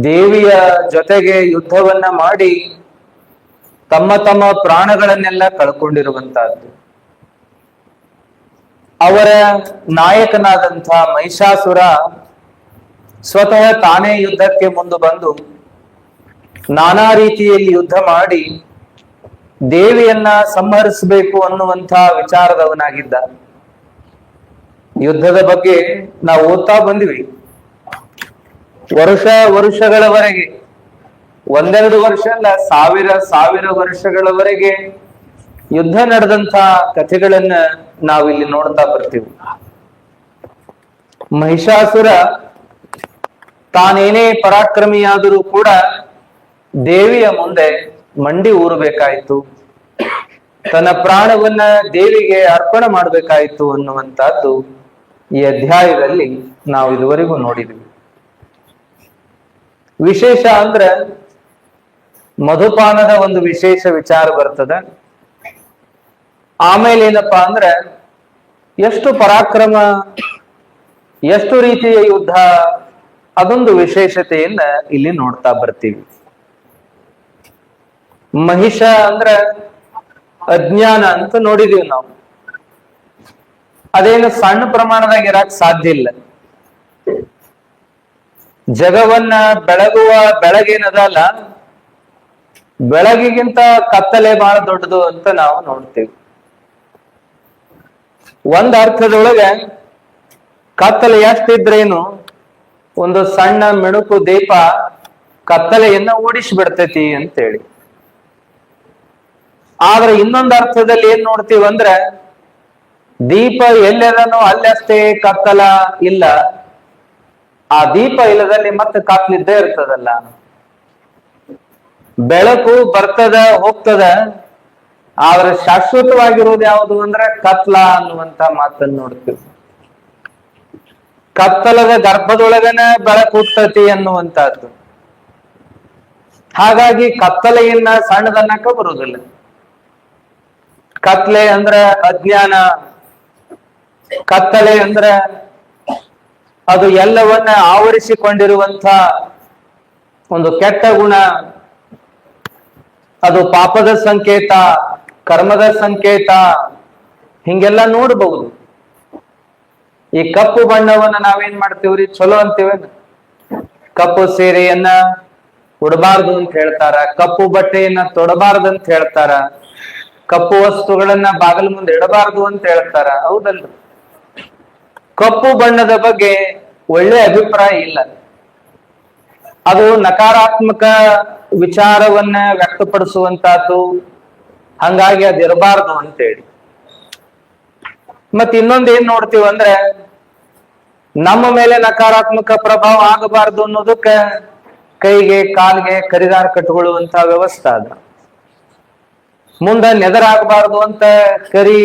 ದೇವಿಯ ಜೊತೆಗೆ ಯುದ್ಧವನ್ನ ಮಾಡಿ ತಮ್ಮ ತಮ್ಮ ಪ್ರಾಣಗಳನ್ನೆಲ್ಲ ಕಳ್ಕೊಂಡಿರುವಂತಹದ್ದು. ಅವರ ನಾಯಕನಾದಂಥ ಮಹಿಷಾಸುರ ಸ್ವತಃ ತಾನೇ ಯುದ್ಧಕ್ಕೆ ಮುಂದೆ ಬಂದು ನಾನಾ ರೀತಿಯಲ್ಲಿ ಯುದ್ಧ ಮಾಡಿ ದೇವಿಯನ್ನ ಸಂಹರಿಸಬೇಕು ಅನ್ನುವಂಥ ವಿಚಾರದವನಾಗಿದ್ದ. ಯುದ್ಧದ ಬಗ್ಗೆ ನಾವು ಓದ್ತಾ ಬಂದ್ವಿ. ವರ್ಷಗಳವರೆಗೆ, ಒಂದೆರಡು ವರ್ಷ ಅಲ್ಲ, ಸಾವಿರ ವರ್ಷಗಳವರೆಗೆ ಯುದ್ಧ ನಡೆದಂತ ಕಥೆಗಳನ್ನ ನಾವಿಲ್ಲಿ ನೋಡ್ತಾ ಬರ್ತೀವಿ. ಮಹಿಷಾಸುರ ತಾನೇನೇ ಪರಾಕ್ರಮಿಯಾದರೂ ಕೂಡ ದೇವಿಯ ಮುಂದೆ ಮಂಡಿ ಊರಬೇಕಾಯ್ತು, ತನ್ನ ಪ್ರಾಣವನ್ನ ದೇವಿಗೆ ಅರ್ಪಣೆ ಮಾಡಬೇಕಾಯ್ತು ಅನ್ನುವಂತಹದ್ದು ಈ ಅಧ್ಯಾಯದಲ್ಲಿ ನಾವು ಇದುವರೆಗೂ ನೋಡಿದ್ವಿ. ವಿಶೇಷ ಅಂದ್ರೆ ಮಧುಪಾನದ ಒಂದು ವಿಶೇಷ ವಿಚಾರ ಬರ್ತದೆ. ಆಮೇಲೆ ಏನಪ್ಪಾ ಅಂದ್ರೆ ಎಷ್ಟು ಪರಾಕ್ರಮ, ಎಷ್ಟು ರೀತಿಯ ಯುದ್ಧ, ಅದೊಂದು ವಿಶೇಷತೆಯನ್ನ ಇಲ್ಲಿ ನೋಡ್ತಾ ಬರ್ತೀವಿ. ಮಹಿಷ ಅಂದ್ರ ಅಜ್ಞಾನ ಅಂತ ನೋಡಿದೀವಿ ನಾವು. ಅದೇನು ಸಣ್ಣ ಪ್ರಮಾಣದಾಗ ಇರಕ್ ಸಾಧ್ಯ ಇಲ್ಲ. ಜಗವನ್ನ ಬೆಳಗುವ ಬೆಳಗೇನದಲ್ಲ, ಬೆಳಗಿಗಿಂತ ಕತ್ತಲೆ ಬಹಳ ದೊಡ್ಡದು ಅಂತ ನಾವು ನೋಡ್ತೀವಿ. ಒಂದ್ ಅರ್ಥದೊಳಗೆ ಕತ್ತಲೆ ಎಷ್ಟಿದ್ರೇನು ಒಂದು ಸಣ್ಣ ಮಿಣುಕು ದೀಪ ಕತ್ತಲೆಯನ್ನ ಓಡಿಸ್ಬಿಡ್ತೈತಿ ಅಂತೇಳಿ. ಆದ್ರೆ ಇನ್ನೊಂದು ಅರ್ಥದಲ್ಲಿ ಏನ್ ನೋಡ್ತೀವಿ ಅಂದ್ರೆ ದೀಪ ಎಲ್ಲೆದನೋ ಅಲ್ಲಷ್ಟೇ ಕತ್ತಲ ಇಲ್ಲ, ಆ ದೀಪ ಇಲ್ಲದಲ್ಲಿ ಮತ್ತೆ ಕತ್ಲಿದ್ದೇ ಇರ್ತದಲ್ಲ. ಬೆಳಕು ಬರ್ತದ ಹೋಗ್ತದ, ಆದ್ರೆ ಶಾಶ್ವತವಾಗಿರೋದು ಯಾವುದು ಅಂದ್ರೆ ಕತ್ಲ ಅನ್ನುವಂತ ಮಾತನ್ನು ನೋಡ್ತೀವಿ. ಕತ್ತಲದ ಗರ್ಭದೊಳಗನ ಬೆಳಕು ಹುಟ್ಟತಿ ಅನ್ನುವಂತಹದ್ದು. ಹಾಗಾಗಿ ಕತ್ತಲೆಯನ್ನ ಸಣ್ಣದನ್ನಕ ಬರುವುದಿಲ್ಲ. ಕತ್ಲೆ ಅಂದ್ರ ಅಜ್ಞಾನ, ಕತ್ತಲೆ ಅಂದ್ರ ಅದು ಎಲ್ಲವನ್ನ ಆವರಿಸಿಕೊಂಡಿರುವಂತ ಒಂದು ಕೆಟ್ಟ ಗುಣ, ಅದು ಪಾಪದ ಸಂಕೇತ, ಕರ್ಮದ ಸಂಕೇತ, ಹಿಂಗೆಲ್ಲ ನೋಡಬಹುದು. ಈ ಕಪ್ಪು ಬಣ್ಣವನ್ನ ನಾವೇನ್ ಮಾಡ್ತೀವ್ರಿ, ಚಲೋ ಅಂತೀವಿ. ಕಪ್ಪು ಸೀರೆಯನ್ನ ಉಡಬಾರ್ದು ಅಂತ ಹೇಳ್ತಾರ, ಕಪ್ಪು ಬಟ್ಟೆಯನ್ನ ತೊಡಬಾರ್ದು ಅಂತ ಹೇಳ್ತಾರ, ಕಪ್ಪು ವಸ್ತುಗಳನ್ನ ಬಾಗಿಲ ಮುಂದೆ ಇಡಬಾರ್ದು ಅಂತ ಹೇಳ್ತಾರ. ಹೌದಲ್ರಿ? ಕಪ್ಪು ಬಣ್ಣದ ಬಗ್ಗೆ ಒಳ್ಳೆ ಅಭಿಪ್ರಾಯ ಇಲ್ಲ. ಅದು ನಕಾರಾತ್ಮಕ ವಿಚಾರವನ್ನ ವ್ಯಕ್ತಪಡಿಸುವಂತಹದ್ದು, ಹಂಗಾಗಿ ಅದಿರಬಾರ್ದು ಅಂತೇಳಿ. ಮತ್ ಇನ್ನೊಂದ್ ಏನ್ ನೋಡ್ತೀವಿ ಅಂದ್ರೆ ನಮ್ಮ ಮೇಲೆ ನಕಾರಾತ್ಮಕ ಪ್ರಭಾವ ಆಗಬಾರ್ದು ಅನ್ನೋದಕ್ಕ ಕೈಗೆ ಕಾಲ್ಗೆ ಕರಿದಾರ ಕಟ್ಕೊಳ್ಳುವಂತ ವ್ಯವಸ್ಥೆ ಅದ. ಮುಂದ ನೆದರಾಗಬಾರ್ದು ಅಂತ ಕರಿ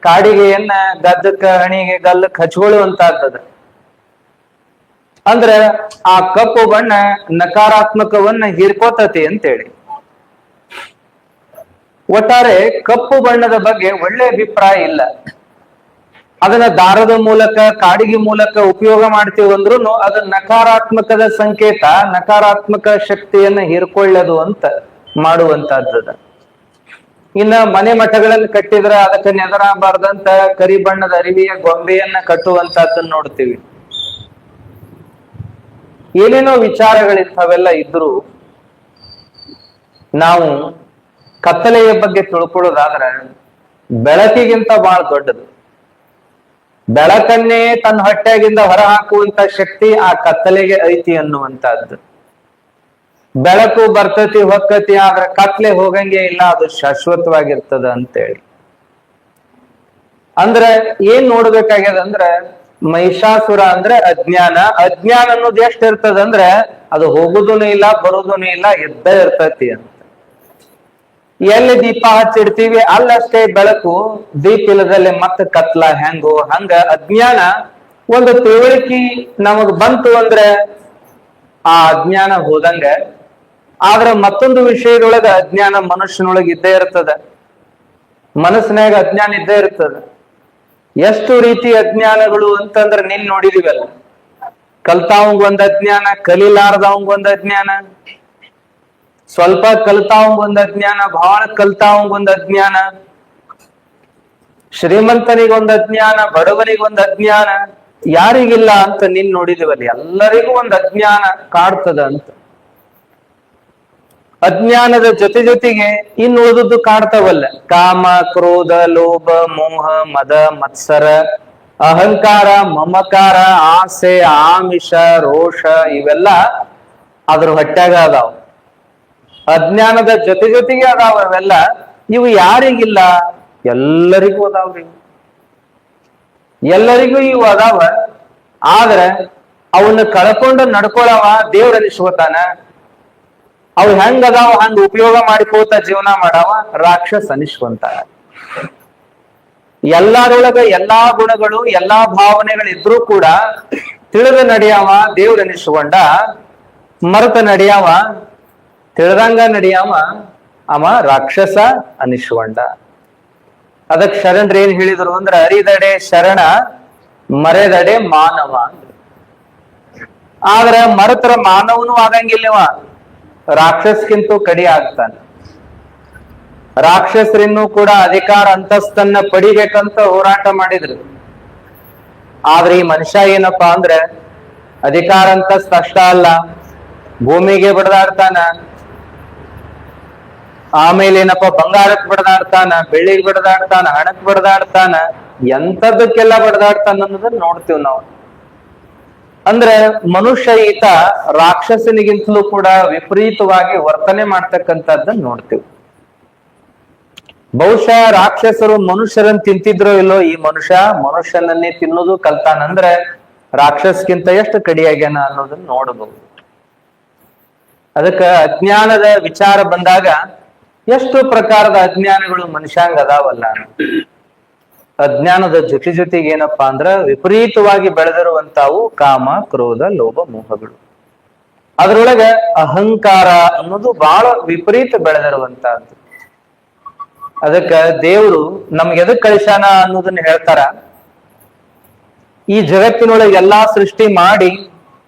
ಕಾಡಿಗೆಯನ್ನ ಗದ್ದಕ್ಕ ಹಣಿಗೆ ಗಲ್ಲಕ್ಕೆ ಹಚ್ಕೊಳ್ಳುವಂತಹದ್ದದ. ಅಂದ್ರೆ ಆ ಕಪ್ಪು ಬಣ್ಣ ನಕಾರಾತ್ಮಕವನ್ನ ಹೀರ್ಕೋತತಿ ಅಂತೇಳಿ. ಒಟ್ಟಾರೆ ಕಪ್ಪು ಬಣ್ಣದ ಬಗ್ಗೆ ಒಳ್ಳೆ ಅಭಿಪ್ರಾಯ ಇಲ್ಲ. ಅದನ್ನ ದಾರದ ಮೂಲಕ, ಕಾಡಿಗೆ ಮೂಲಕ ಉಪಯೋಗ ಮಾಡ್ತೀವಿ ಅಂದ್ರೂ ಅದು ನಕಾರಾತ್ಮಕದ ಸಂಕೇತ, ನಕಾರಾತ್ಮಕ ಶಕ್ತಿಯನ್ನ ಹೀರ್ಕೊಳ್ಳೋದು ಅಂತ ಮಾಡುವಂತಹದ್ದದ. ಇನ್ನ ಮನೆ ಮಠಗಳಲ್ಲಿ ಕಟ್ಟಿದ್ರ ಅದಕ್ಕೆ ನೆದರಾಗಬಾರ್ದಂತ ಕರಿ ಬಣ್ಣದ ಅರಿವಿಯ ಗೊಂಬೆಯನ್ನ ಕಟ್ಟುವಂತಹದ್ದನ್ನ ನೋಡ್ತೀವಿ. ಏನೇನೋ ವಿಚಾರಗಳಿಂಥವೆಲ್ಲ ಇದ್ರು ನಾವು ಕತ್ತಲೆಯ ಬಗ್ಗೆ ತಿಳ್ಕೊಳ್ಳೋದಾದ್ರೆ ಬೆಳಕಿಗಿಂತ ಬಹಳ ದೊಡ್ಡದು. ಬೆಳಕನ್ನೇ ತನ್ನ ಹೊಟ್ಟೆಗಿಂದ ಹೊರ ಹಾಕುವಂತ ಶಕ್ತಿ ಆ ಕತ್ತಲೆಗೆ ಐತಿ ಅನ್ನುವಂತಹದ್ದು. ಬೆಳಕು ಬರ್ತತಿ ಹೊಕ್ಕತಿ, ಆದ್ರೆ ಕತ್ಲೆ ಹೋಗಂಗೆ ಇಲ್ಲ, ಅದು ಶಾಶ್ವತವಾಗಿರ್ತದ ಅಂತೇಳಿ. ಅಂದ್ರೆ ಏನ್ ನೋಡ್ಬೇಕಾಗ್ಯದ ಅಂದ್ರೆ ಮಹಿಷಾಸುರ ಅಂದ್ರೆ ಅಜ್ಞಾನ. ಅಜ್ಞಾನ ಅನ್ನೋದು ಎಷ್ಟ್ ಇರ್ತದಂದ್ರೆ ಅದು ಹೋಗುದೂನು ಇಲ್ಲ, ಬರುದೂನು ಇಲ್ಲ, ಇದ್ದೇ ಇರ್ತತಿ ಅಂತ. ಎಲ್ಲಿ ದೀಪ ಹಚ್ಚಿಡ್ತೀವಿ ಅಲ್ಲಷ್ಟೇ ಬೆಳಕು, ದೀಪ ಇಲ್ಲದಲ್ಲಿ ಮತ್ತೆ ಕತ್ಲ ಹೆಂಗೋ ಹಂಗ ಅಜ್ಞಾನ. ಒಂದು ತಿಳುವಳಿಕೆ ನಮಗ್ ಬಂತು ಅಂದ್ರೆ ಆ ಅಜ್ಞಾನ ಹೋದಂಗ. ಆದ್ರೆ ಮತ್ತೊಂದು ವಿಷಯದೊಳಗ ಅಜ್ಞಾನ ಮನುಷ್ಯನೊಳಗೆ ಇದ್ದೇ ಇರ್ತದ, ಮನಸ್ಸಿನಾಗ ಅಜ್ಞಾನ ಇದ್ದೇ ಇರ್ತದ. ಎಷ್ಟು ರೀತಿ ಅಜ್ಞಾನಗಳು ಅಂತಂದ್ರೆ ನಿನ್ ನೋಡಿದಿವಲ್ಲ. ಕಲ್ತಾವಂಗ್ ಒಂದ್ ಅಜ್ಞಾನ, ಕಲಿಲಾರ್ದವಂಗ್ ಒಂದ್ ಅಜ್ಞಾನ, ಸ್ವಲ್ಪ ಕಲ್ತಾವಂಗ್ ಒಂದ್ ಅಜ್ಞಾನ, ಬಹಳ ಕಲ್ತಾವಂಗ್ ಒಂದ್ ಅಜ್ಞಾನ, ಶ್ರೀಮಂತನಿಗೊಂದ್ ಅಜ್ಞಾನ, ಬಡವನಿಗೊಂದ್ ಅಜ್ಞಾನ, ಯಾರಿಗಿಲ್ಲ ಅಂತ ನೀನ್ ನೋಡಿದಿವಲ್ಲಿ ಎಲ್ಲರಿಗೂ ಒಂದ್ ಅಜ್ಞಾನ ಕಾಡ್ತದ ಅಂತ. ಅಜ್ಞಾನದ ಜೊತೆ ಜೊತೆಗೆ ಇನ್ನು ಉಳಿದದ್ದು ಕಾಡ್ತಾವಲ್ಲ, ಕಾಮ, ಕ್ರೋಧ, ಲೋಭ, ಮೋಹ, ಮದ, ಮತ್ಸರ, ಅಹಂಕಾರ, ಮಮಕಾರ, ಆಸೆ, ಆಮಿಷ, ರೋಷ, ಇವೆಲ್ಲ ಅದ್ರ ಹೊಟ್ಯಾಗ ಅದಾವ. ಅಜ್ಞಾನದ ಜೊತೆ ಜೊತೆಗೆ ಅದಾವ ಅವೆಲ್ಲ. ಇವು ಯಾರಿಗಿಲ್ಲ? ಎಲ್ಲರಿಗೂ ಅದಾವ್ರಿ. ಎಲ್ಲರಿಗೂ ಇವು ಅದಾವ. ಆದ್ರೆ ಅವನ್ನ ಕಳ್ಕೊಂಡು ನಡ್ಕೊಳವ ದೇವ್ರ ಅನಿಸ್ಕೋತಾನ. ಅವು ಹೆಂಗ ಅದಾವ ಹಂಗ ಉಪಯೋಗ ಮಾಡಿಕೋತ ಜೀವನ ಮಾಡವ ರಾಕ್ಷಸ ಅನಿಸ್ಕೊಂತಾನ. ಎಲ್ಲರೊಳಗ ಎಲ್ಲಾ ಗುಣಗಳು, ಎಲ್ಲಾ ಭಾವನೆಗಳಿದ್ರೂ ಕೂಡ ತಿಳಿದು ನಡೆಯವ ದೇವ್ರ ಅನಿಸ್ಕೊಂಡ, ಮರೆತ ನಡೆಯವ ತಿಳಿದಂಗ ನಡೆಯವ ಅವ ರಾಕ್ಷಸ ಅನಿಸ್ಕೊಂಡ. ಅದಕ್ ಶರಣರು ಏನ್ ಹೇಳಿದ್ರು ಅಂದ್ರೆ, ಅರಿದಡೆ ಶರಣ, ಮರೆದಡೆ ಮಾನವ. ಆದ್ರೆ ಮರೆತರ ಮಾನವನು ಆಗಂಗಿಲ್ಲವ, ರಾಕ್ಷಸಕ್ಕಿಂತ ಕಡಿ ಆಗ್ತಾನೆ. ರಾಕ್ಷಸರಿನ್ನೂ ಕೂಡ ಅಧಿಕಾರ ಅಂತಸ್ತನ್ನ ಪಡಿಬೇಕಂತ ಹೋರಾಟ ಮಾಡಿದ್ರು. ಆದ್ರೆ ಈ ಮನುಷ್ಯ ಏನಪ್ಪಾ ಅಂದ್ರೆ, ಅಧಿಕಾರ ಅಂತಸ್ತ್ ಅಷ್ಟ ಅಲ್ಲ, ಭೂಮಿಗೆ ಬಡದಾಡ್ತಾನ, ಆಮೇಲೆ ಏನಪ್ಪ ಬಂಗಾರಕ್ಕೆ ಬಡದಾಡ್ತಾನ, ಬೆಳ್ಳಿಗೆ ಬಡದಾಡ್ತಾನ, ಹಣಕ್ಕೆ ಬಡದಾಡ್ತಾನ, ಎಂತದಕ್ಕೆಲ್ಲ ಬಡದಾಡ್ತಾನ ಅನ್ನೋದನ್ನ ನೋಡ್ತೀವಿ ನಾವು. ಅಂದ್ರೆ ಮನುಷ್ಯ ಈತ ರಾಕ್ಷಸನಿಗಿಂತಲೂ ಕೂಡ ವಿಪರೀತವಾಗಿ ವರ್ತನೆ ಮಾಡ್ತಕ್ಕಂಥದ್ದನ್ನ ನೋಡ್ತೀವಿ. ಬಹುಶಃ ರಾಕ್ಷಸರು ಮನುಷ್ಯರನ್ನ ತಿಂತಿದ್ರೋ ಇಲ್ಲೋ, ಈ ಮನುಷ್ಯ ಮನುಷ್ಯನನ್ನೇ ತಿನ್ನೋದು ಕಲ್ತಾನಂದ್ರೆ ರಾಕ್ಷಸಕ್ಕಿಂತ ಎಷ್ಟು ಕಡಿಯಾಗ್ಯಾನ ಅನ್ನೋದನ್ನ ನೋಡಬಹುದು. ಅದಕ್ಕ ಅಜ್ಞಾನದ ವಿಚಾರ ಬಂದಾಗ ಎಷ್ಟು ಪ್ರಕಾರದ ಅಜ್ಞಾನಗಳು ಮನುಷ್ಯಾಂಗ ಅದಾವಲ್ಲ. ಅಜ್ಞಾನದ ಜೊತೆ ಜೊತೆಗೆ ಏನಪ್ಪಾ ಅಂದ್ರ ವಿಪರೀತವಾಗಿ ಬೆಳೆದಿರುವಂತಾವು ಕಾಮ, ಕ್ರೋಧ, ಲೋಭ, ಮೋಹಗಳು. ಅದ್ರೊಳಗೆ ಅಹಂಕಾರ ಅನ್ನೋದು ಬಹಳ ವಿಪರೀತ ಬೆಳೆದಿರುವಂತಹದ್ದು. ಅದಕ್ಕ ದೇವರು ನಮ್ಗೆ ಎದಕ್ ಕಳಿಸ್ಯಾನ ಅನ್ನೋದನ್ನ ಹೇಳ್ತಾರ. ಈ ಜಗತ್ತಿನೊಳಗೆ ಎಲ್ಲಾ ಸೃಷ್ಟಿ ಮಾಡಿ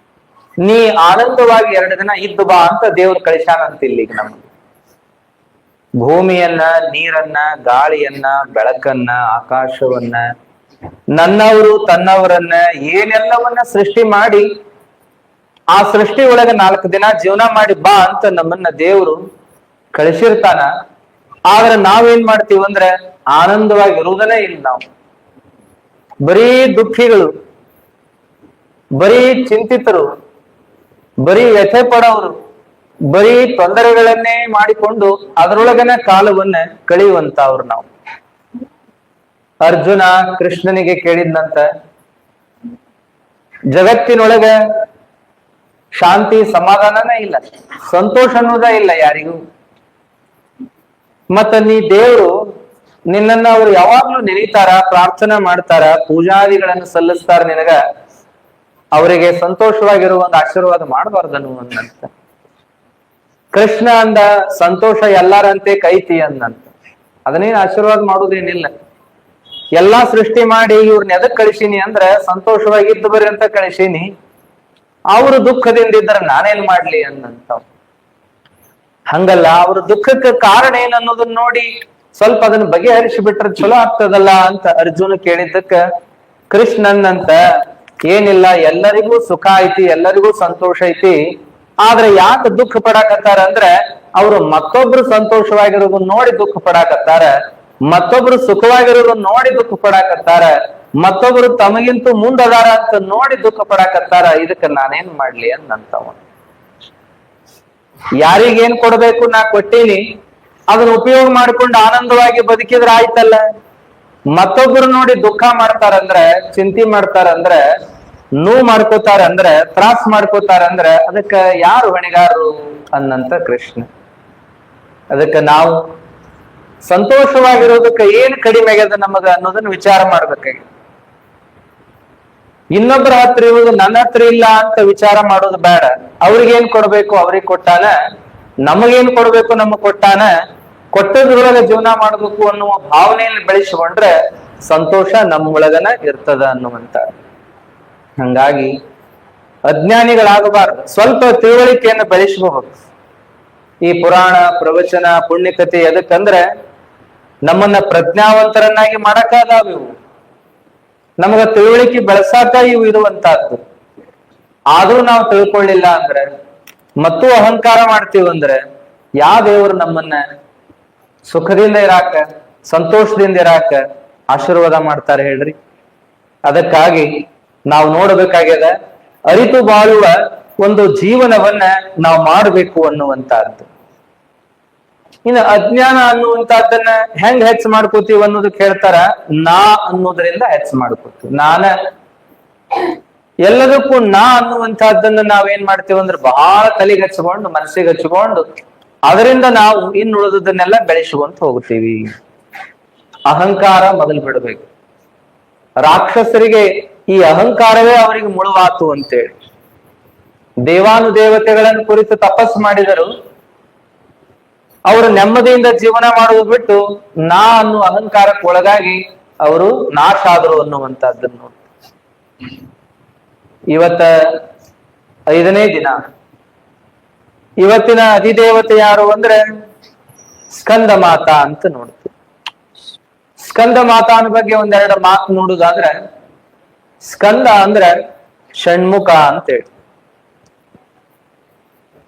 ನೀ ಆನಂದವಾಗಿ 2 ದಿನ ಇದ್ದು ಬಾ ಅಂತ ದೇವ್ರು ಕಳಿಸ್ಯಾನ ಅಂತ ಇಲ್ಲಿಗೆ ನಮ್ಗೆ. ಭೂಮಿಯನ್ನ, ನೀರನ್ನ, ಗಾಳಿಯನ್ನ, ಬೆಳಕನ್ನ, ಆಕಾಶವನ್ನ, ನನ್ನವರು ತನ್ನವರನ್ನ, ಏನೆಲ್ಲವನ್ನ ಸೃಷ್ಟಿ ಮಾಡಿ ಆ ಸೃಷ್ಟಿ ಒಳಗೆ 4 ದಿನ ಜೀವನ ಮಾಡಿ ಬಾ ಅಂತ ನಮ್ಮನ್ನ ದೇವರು ಕಳಿಸಿರ್ತಾನ. ಆದ್ರೆ ನಾವೇನ್ ಮಾಡ್ತೀವಂದ್ರೆ ಆನಂದವಾಗಿ ಇರುವುದನ್ನೇ ಇಲ್ಲ. ನಾವು ಬರೀ ದುಃಖಿಗಳು, ಬರೀ ಚಿಂತಿತರು, ಬರೀ ವ್ಯಥೆ ಪಡೋರು, ಬರೀ ತೊಂದರೆಗಳನ್ನೇ ಮಾಡಿಕೊಂಡು ಅದರೊಳಗನೆ ಕಾಲವನ್ನ ಕಳೆಯುವಂತವ್ರು ನಾವು. ಅರ್ಜುನ ಕೃಷ್ಣನಿಗೆ ಕೇಳಿದ್ನಂತ, ಜಗತ್ತಿನೊಳಗೆ ಶಾಂತಿ ಸಮಾಧಾನನೇ ಇಲ್ಲ, ಸಂತೋಷ ಅನ್ನೋದೇ ಇಲ್ಲ ಯಾರಿಗೂ. ಮತ್ತ ನೀ ದೇವರು ನಿನ್ನನ್ನ ಅವ್ರು ಯಾವಾಗ್ಲೂ ನೆನೀತಾರ, ಪ್ರಾರ್ಥನಾ ಮಾಡ್ತಾರ, ಪೂಜಾದಿಗಳನ್ನು ಸಲ್ಲಿಸ್ತಾರ, ನಿನಗ ಅವರಿಗೆ ಸಂತೋಷವಾಗಿರುವ ಒಂದು ಆಶೀರ್ವಾದ ಮಾಡಬಾರ್ದನು ಅಂದಂತ. ಕೃಷ್ಣ ಅಂದ, ಸಂತೋಷ ಎಲ್ಲಾರಂತೆ ಕೈತಿ ಅಂದಂತ. ಅದನ್ನೇನು ಆಶೀರ್ವಾದ ಮಾಡುವುದೇನಿಲ್ಲ. ಎಲ್ಲಾ ಸೃಷ್ಟಿ ಮಾಡಿ ಇವ್ರನ್ನ ಎದಕ್ ಕಳಿಸೀನಿ ಅಂದ್ರೆ ಸಂತೋಷವಾಗಿದ್ದು ಬರ್ರಿ ಅಂತ ಕಳಿಸೀನಿ, ಅವರು ದುಃಖದಿಂದ ಇದ್ರೆ ನಾನೇನ್ ಮಾಡ್ಲಿ ಅಂದಂತ. ಹಂಗಲ್ಲ, ಅವ್ರ ದುಃಖಕ್ಕೆ ಕಾರಣ ಏನ್ ಅನ್ನೋದನ್ನ ನೋಡಿ ಸ್ವಲ್ಪ ಅದನ್ನ ಬಗೆಹರಿಸಿ ಬಿಟ್ರೆ ಚಲೋ ಆಗ್ತದಲ್ಲ ಅಂತ ಅರ್ಜುನ ಕೇಳಿದ್ದಕ್ಕ ಕೃಷ್ಣನ್ನಂತ, ಏನಿಲ್ಲ, ಎಲ್ಲರಿಗೂ ಸುಖ ಐತಿ, ಎಲ್ಲರಿಗೂ ಸಂತೋಷ ಐತಿ. ಆದ್ರೆ ಯಾಕೆ ದುಃಖ ಪಡಾಕತ್ತಾರ ಅಂದ್ರೆ ಅವ್ರು ಮತ್ತೊಬ್ರು ಸಂತೋಷವಾಗಿರೋದನ್ನ ನೋಡಿ ದುಃಖ ಪಡಾಕತ್ತಾರ, ಮತ್ತೊಬ್ರು ಸುಖವಾಗಿರೋದನ್ನ ನೋಡಿ ದುಃಖ ಪಡಾಕತ್ತಾರ, ಮತ್ತೊಬ್ರು ತಮಗಿಂತೂ ಮುಂದದಾರ ಅಂತ ನೋಡಿ ದುಃಖ ಪಡಾಕತ್ತಾರ. ಇದಕ್ಕೆ ನಾನೇನ್ ಮಾಡ್ಲಿ ಅಂದಂತವ. ಯಾರಿಗೇನ್ ಕೊಡ್ಬೇಕು ನಾ ಕೊಟ್ಟೀನಿ, ಅದನ್ನ ಉಪಯೋಗ ಮಾಡ್ಕೊಂಡು ಆನಂದವಾಗಿ ಬದುಕಿದ್ರೆ ಆಯ್ತಲ್ಲ. ಮತ್ತೊಬ್ರು ನೋಡಿ ದುಃಖ ಮಾಡ್ತಾರಂದ್ರೆ, ಚಿಂತೆ ಮಾಡ್ತಾರಂದ್ರೆ, ನೋವು ಮಾಡ್ಕೋತಾರಂದ್ರೆ, ತ್ರಾಸ ಮಾಡ್ಕೋತಾರಂದ್ರೆ ಅದಕ್ಕ ಯಾರು ಹೊಣೆಗಾರರು ಅನ್ನಂತ ಕೃಷ್ಣ. ಅದಕ್ಕೆ ನಾವು ಸಂತೋಷವಾಗಿರೋದಕ್ಕೆ ಏನ್ ಕಡಿಮೆ ಆಗ್ಯದ ನಮಗ ಅನ್ನೋದನ್ನ ವಿಚಾರ ಮಾಡ್ಬೇಕಾಗಿ. ಇನ್ನೊಬ್ಬರ ಹತ್ರ ಇರುವುದು ನನ್ನ ಹತ್ರ ಇಲ್ಲ ಅಂತ ವಿಚಾರ ಮಾಡೋದು ಬೇಡ. ಅವ್ರಿಗೇನ್ ಕೊಡ್ಬೇಕು ಅವ್ರಿಗೆ ಕೊಟ್ಟಾನ, ನಮಗೇನ್ ಕೊಡ್ಬೇಕು ನಮಗ್ ಕೊಟ್ಟಾನ, ಕೊಟ್ಟದ್ರೊಳಗ ಜೀವನ ಮಾಡ್ಬೇಕು ಅನ್ನುವ ಭಾವನೆಯನ್ನು ಬೆಳೆಸಿಕೊಂಡ್ರೆ ಸಂತೋಷ ನಮ್ಮೊಳಗನ ಇರ್ತದ ಅನ್ನುವಂತ. ಹಂಗಾಗಿ ಅಜ್ಞಾನಿಗಳಾಗಬಾರದು. ಸ್ವಲ್ಪ ತಿಳುವಳಿಕೆಯನ್ನು ಬೆಳೆಸಬಹುದು. ಈ ಪುರಾಣ ಪ್ರವಚನ ಪುಣ್ಯಕಥೆ ಎದಕ್ಕಂದ್ರೆ ನಮ್ಮನ್ನ ಪ್ರಜ್ಞಾವಂತರನ್ನಾಗಿ ಮಾಡಕ್ಕಾದಾವ ಇವು, ನಮಗ ತಿಳುವಳಿಕೆ ಬೆಳೆಸಾಕ ಇವು ಇರುವಂತಹದ್ದು. ಆದ್ರೂ ನಾವು ತಿಳ್ಕೊಳ್ಳಿಲ್ಲ ಅಂದ್ರೆ ಮತ್ತು ಅಹಂಕಾರ ಮಾಡ್ತೀವಿ ಅಂದ್ರೆ ಯಾವ ದೇವರು ನಮ್ಮನ್ನ ಸುಖದಿಂದ ಇರಾಕ ಸಂತೋಷದಿಂದ ಇರಾಕ ಆಶೀರ್ವಾದ ಮಾಡ್ತಾರೆ ಹೇಳ್ರಿ? ಅದಕ್ಕಾಗಿ ನಾವು ನೋಡ್ಬೇಕಾಗ್ಯದ ಅರಿತು ಬಾಳುವ ಒಂದು ಜೀವನವನ್ನ ನಾವು ಮಾಡಬೇಕು ಅನ್ನುವಂತಹದ್ದು. ಇನ್ನು ಅಜ್ಞಾನ ಅನ್ನುವಂತಹದ್ದನ್ನ ಹೆಂಗ್ ಹೆಚ್ಚು ಮಾಡ್ಕೋತೀವಿ ಅನ್ನೋದಕ್ಕೆ ಹೇಳ್ತಾರ, ನಾ ಅನ್ನೋದ್ರಿಂದ ಹೆಚ್ಚು ಮಾಡ್ಕೋತೀವಿ. ಎಲ್ಲದಕ್ಕೂ ನಾ ಅನ್ನುವಂತಹದ್ದನ್ನ ನಾವೇನ್ ಮಾಡ್ತೀವಿ ಅಂದ್ರೆ ಬಹಳ ತಲೆಗೆ ಹಚ್ಕೊಂಡು ಮನಸ್ಸಿಗೆ ಹಚ್ಕೊಂಡು ಅದರಿಂದ ನಾವು ಇನ್ನುಳಿದದನ್ನೆಲ್ಲ ಬೆಳೆಸುವಂತ ಹೋಗ್ತೀವಿ. ಅಹಂಕಾರ ಮೊದಲು ಬಿಡಬೇಕು. ರಾಕ್ಷಸರಿಗೆ ಈ ಅಹಂಕಾರವೇ ಅವರಿಗೆ ಮುಳುವಾತು ಅಂತೇಳಿ ದೇವಾನುದೇವತೆಗಳನ್ನು ಕುರಿತು ತಪಸ್ಸು ಮಾಡಿದರು. ಅವರು ನೆಮ್ಮದಿಯಿಂದ ಜೀವನ ಮಾಡುವುದು ಬಿಟ್ಟು ನಾ ಅನ್ನುವ ಅಹಂಕಾರಕ್ಕೆ ಒಳಗಾಗಿ ಅವರು ನಾಶ ಆದರು ಅನ್ನುವಂತಹದ್ದನ್ನು. ಇವತ್ತ 5ನೇ ದಿನ. ಇವತ್ತಿನ ಅಧಿದೇವತೆ ಯಾರು ಅಂದ್ರೆ ಸ್ಕಂದ ಮಾತಾ ಅಂತ ನೋಡ್ತೀವಿ. ಸ್ಕಂದ ಮಾತಾನ ಬಗ್ಗೆ ಒಂದೆರಡು ಮಾತು ನೋಡುದಾದ್ರೆ, ಸ್ಕಂದ ಅಂದ್ರೆ ಷಣ್ಮುಖ ಅಂತೇಳಿ.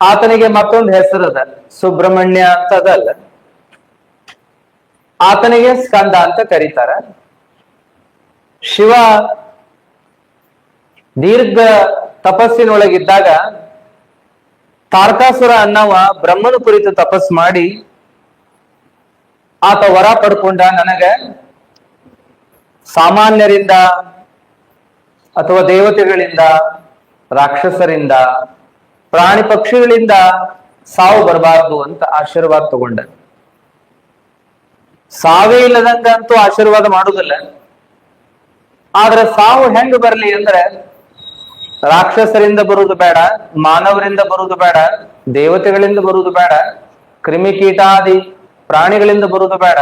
ಆತನಿಗೆ ಮತ್ತೊಂದು ಹೆಸರದ ಸುಬ್ರಹ್ಮಣ್ಯ ಅಂತ ಅದಲ್ಲ, ಆತನಿಗೆ ಸ್ಕಂದ ಅಂತ ಕರೀತಾರ. ಶಿವ ದೀರ್ಘ ತಪಸ್ಸಿನೊಳಗಿದ್ದಾಗ ತಾರಕಾಸುರ ಅನ್ನವ ಬ್ರಹ್ಮನ ಕುರಿತು ತಪಸ್ ಮಾಡಿ ಆತ ವರ ಪಡ್ಕೊಂಡ, ನನಗ ಸಾಮಾನ್ಯರಿಂದ ಅಥವಾ ದೇವತೆಗಳಿಂದ ರಾಕ್ಷಸರಿಂದ ಪ್ರಾಣಿ ಪಕ್ಷಿಗಳಿಂದ ಸಾವು ಬರಬಾರದು ಅಂತ ಆಶೀರ್ವಾದ ತಗೊಂಡ. ಸಾವೇ ಇಲ್ಲದಂಗಂತೂ ಆಶೀರ್ವಾದ ಮಾಡುದಿಲ್ಲ. ಆದ್ರೆ ಸಾವು ಹೆಂಗ ಬರ್ಲಿ ಅಂದ್ರೆ ರಾಕ್ಷಸರಿಂದ ಬರುವುದು ಬೇಡ, ಮಾನವರಿಂದ ಬರುವುದು ಬೇಡ, ದೇವತೆಗಳಿಂದ ಬರುವುದು ಬೇಡ, ಕ್ರಿಮಿಕೀಟಾದಿ ಪ್ರಾಣಿಗಳಿಂದ ಬರುವುದು ಬೇಡ,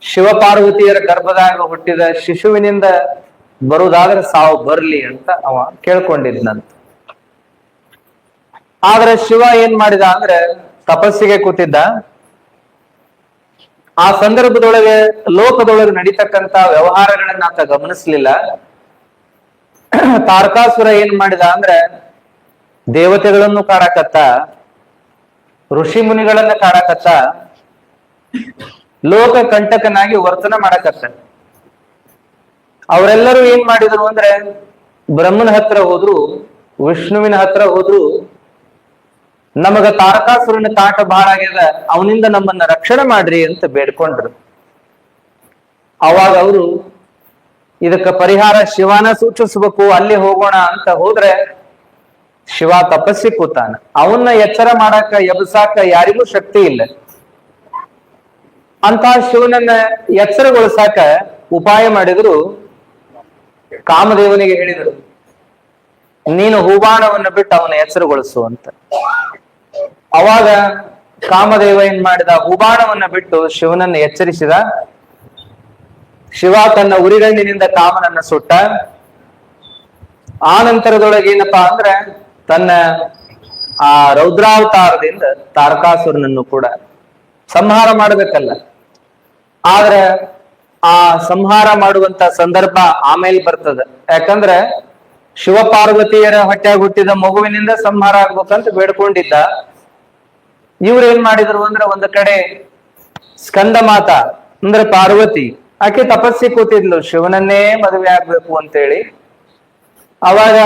ಶಿವಪಾರ್ವತಿಯರ ಗರ್ಭದಾಗ ಹುಟ್ಟಿದ ಶಿಶುವಿನಿಂದ ಬರುವುದಾದ್ರೆ ಸಾವು ಬರ್ಲಿ ಅಂತ ಅವ ಕೇಳ್ಕೊಂಡಿದ್ನಂತ. ಆದ್ರೆ ಶಿವ ಏನ್ ಮಾಡಿದ ಅಂದ್ರೆ ತಪಸ್ಸಿಗೆ ಕೂತಿದ್ದ. ಆ ಸಂದರ್ಭದೊಳಗೆ ಲೋಕದೊಳಗೆ ನಡೀತಕ್ಕಂತ ವ್ಯವಹಾರಗಳನ್ನ ಆತ ಗಮನಿಸ್ಲಿಲ್ಲ. ತಾರಕಾಸುರ ಏನ್ ಮಾಡಿದ ಅಂದ್ರೆ ದೇವತೆಗಳನ್ನು ಕಾಡಕತ್ತ, ಋಷಿ ಮುನಿಗಳನ್ನ ಕಾಡಕತ್ತ, ಲೋಕ ಕಂಟಕನಾಗಿ ವರ್ತನ ಮಾಡಕತ್ತ. ಅವರೆಲ್ಲರೂ ಏನ್ ಮಾಡಿದ್ರು ಅಂದ್ರೆ ಬ್ರಹ್ಮನ ಹತ್ರ ಹೋದ್ರು, ವಿಷ್ಣುವಿನ ಹತ್ರ ಹೋದ್ರು, ನಮಗ ತಾರಕಾಸುರನ ಕಾಟ ಬಹಳ ಆಗ್ಯದ, ಅವನಿಂದ ನಮ್ಮನ್ನ ರಕ್ಷಣೆ ಮಾಡ್ರಿ ಅಂತ ಬೇಡ್ಕೊಂಡ್ರು. ಅವಾಗ ಅವರು ಇದಕ್ಕ ಪರಿಹಾರ ಶಿವನ ಸೂಚಿಸ್ಬೇಕು, ಅಲ್ಲಿ ಹೋಗೋಣ ಅಂತ ಹೋದ್ರೆ ಶಿವ ತಪಸ್ಸಿ ಕೂತಾನ. ಅವನ್ನ ಎಚ್ಚರ ಮಾಡಾಕ ಎಬ್ಸಾಕ ಯಾರಿಗೂ ಶಕ್ತಿ ಇಲ್ಲ. ಅಂತ ಶಿವನನ್ನ ಎಚ್ಚರಗೊಳಿಸಾಕ ಉಪಾಯ ಮಾಡಿದ್ರು. ಕಾಮದೇವನಿಗೆ ಹೇಳಿದರು, ನೀನು ಹೂಬಾಣವನ್ನು ಬಿಟ್ಟು ಅವನ ಎಚ್ಚರಗೊಳಿಸು ಅಂತ. ಅವಾಗ ಕಾಮದೇವ ಏನ್ ಮಾಡಿದ, ಹೂಬಾಣವನ್ನ ಬಿಟ್ಟು ಶಿವನನ್ನ ಎಚ್ಚರಿಸಿದ. ಶಿವ ತನ್ನ ಉರಿಗಣ್ಣಿನಿಂದ ಕಾಮನನ್ನ ಸುಟ್ಟ. ಆ ನಂತರದೊಳಗೆ ಏನಪ್ಪಾ ಅಂದ್ರೆ ತನ್ನ ಆ ರೌದ್ರಾವತಾರದಿಂದ ತಾರಕಾಸುರನನ್ನು ಕೂಡ ಸಂಹಾರ ಮಾಡಬೇಕಲ್ಲ. ಆದ್ರೆ ಆ ಸಂಹಾರ ಮಾಡುವಂತ ಸಂದರ್ಭ ಆಮೇಲೆ ಬರ್ತದ. ಯಾಕಂದ್ರೆ ಶಿವ ಪಾರ್ವತಿಯರ ಹೊಟ್ಟೆಯಾಗ ಹುಟ್ಟಿದ ಮಗುವಿನಿಂದ ಸಂಹಾರ ಆಗ್ಬೇಕಂತ ಬೇಡ್ಕೊಂಡಿದ್ದ. ಇವ್ರು ಏನ್ ಮಾಡಿದ್ರು ಅಂದ್ರೆ ಒಂದು ಕಡೆ ಸ್ಕಂದ ಮಾತಾ ಅಂದ್ರೆ ಪಾರ್ವತಿ, ಆಕೆ ತಪಸ್ಸಿ ಕೂತಿದ್ಲು ಶಿವನನ್ನೇ ಮದುವೆ ಆಗ್ಬೇಕು ಅಂತೇಳಿ. ಅವಾಗ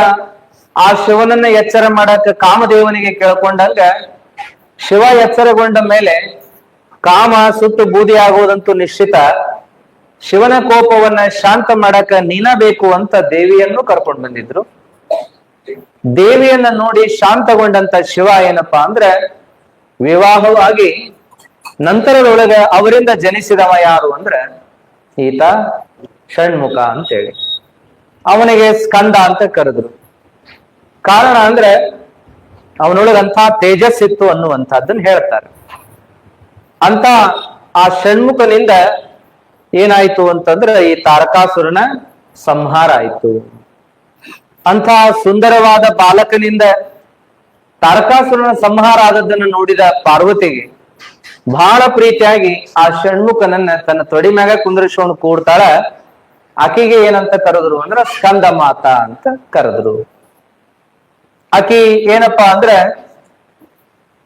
ಆ ಶಿವನನ್ನ ಎಚ್ಚರ ಮಾಡಕ ಕಾಮದೇವನಿಗೆ ಕೇಳ್ಕೊಂಡಾಗ ಶಿವ ಎಚ್ಚರಗೊಂಡ ಮೇಲೆ ಕಾಮ ಸುಟ್ಟು ಬೂದಿ ಆಗುವುದಂತೂ ನಿಶ್ಚಿತ. ಶಿವನ ಕೋಪವನ್ನ ಶಾಂತ ಮಾಡಕ ನೀನ ಬೇಕು ಅಂತ ದೇವಿಯನ್ನು ಕರ್ಕೊಂಡು ಬಂದಿದ್ರು. ದೇವಿಯನ್ನ ನೋಡಿ ಶಾಂತಗೊಂಡಂತ ಶಿವ ಏನಪ್ಪಾ ಅಂದ್ರೆ ವಿವಾಹವಾಗಿ ನಂತರದೊಳಗೆ ಅವರಿಂದ ಜನಿಸಿದವ ಯಾರು ಅಂದ್ರೆ ಈತ ಷಣ್ಮುಖ ಅಂತೇಳಿ ಅವನಿಗೆ ಸ್ಕಂದ ಅಂತ ಕರೆದ್ರು. ಕಾರಣ ಅಂದ್ರೆ ಅವನೊಳಗಂತ ತೇಜಸ್ಸಿತ್ತು ಅನ್ನುವಂಥದ್ದನ್ನ ಹೇಳ್ತಾರೆ. ಅಂತ ಆ ಷಣ್ಮುಖನಿಂದ ಏನಾಯ್ತು ಅಂತಂದ್ರೆ ಈ ತಾರಕಾಸುರನ ಸಂಹಾರ ಆಯ್ತು. ಅಂಥ ಸುಂದರವಾದ ಬಾಲಕನಿಂದ ತಾರಕಾಸುರನ ಸಂಹಾರ ಆದದ್ದನ್ನು ನೋಡಿದ ಪಾರ್ವತಿಗೆ ಬಹಳ ಪ್ರೀತಿಯಾಗಿ ಆ ಷಣ್ಮುಖನನ್ನ ತನ್ನ ತೊಡಿ ಮ್ಯಾಗ ಕುಂದ್ರಿಸ್ಕೊಂಡು ಕೂಡ್ತಾಳ. ಆಕೆಗೆ ಏನಂತ ಕರೆದ್ರು ಅಂದ್ರ ಸ್ಕಂದ ಮಾತಾ ಅಂತ ಕರೆದ್ರು. ಆಕಿ ಏನಪ್ಪಾ ಅಂದ್ರೆ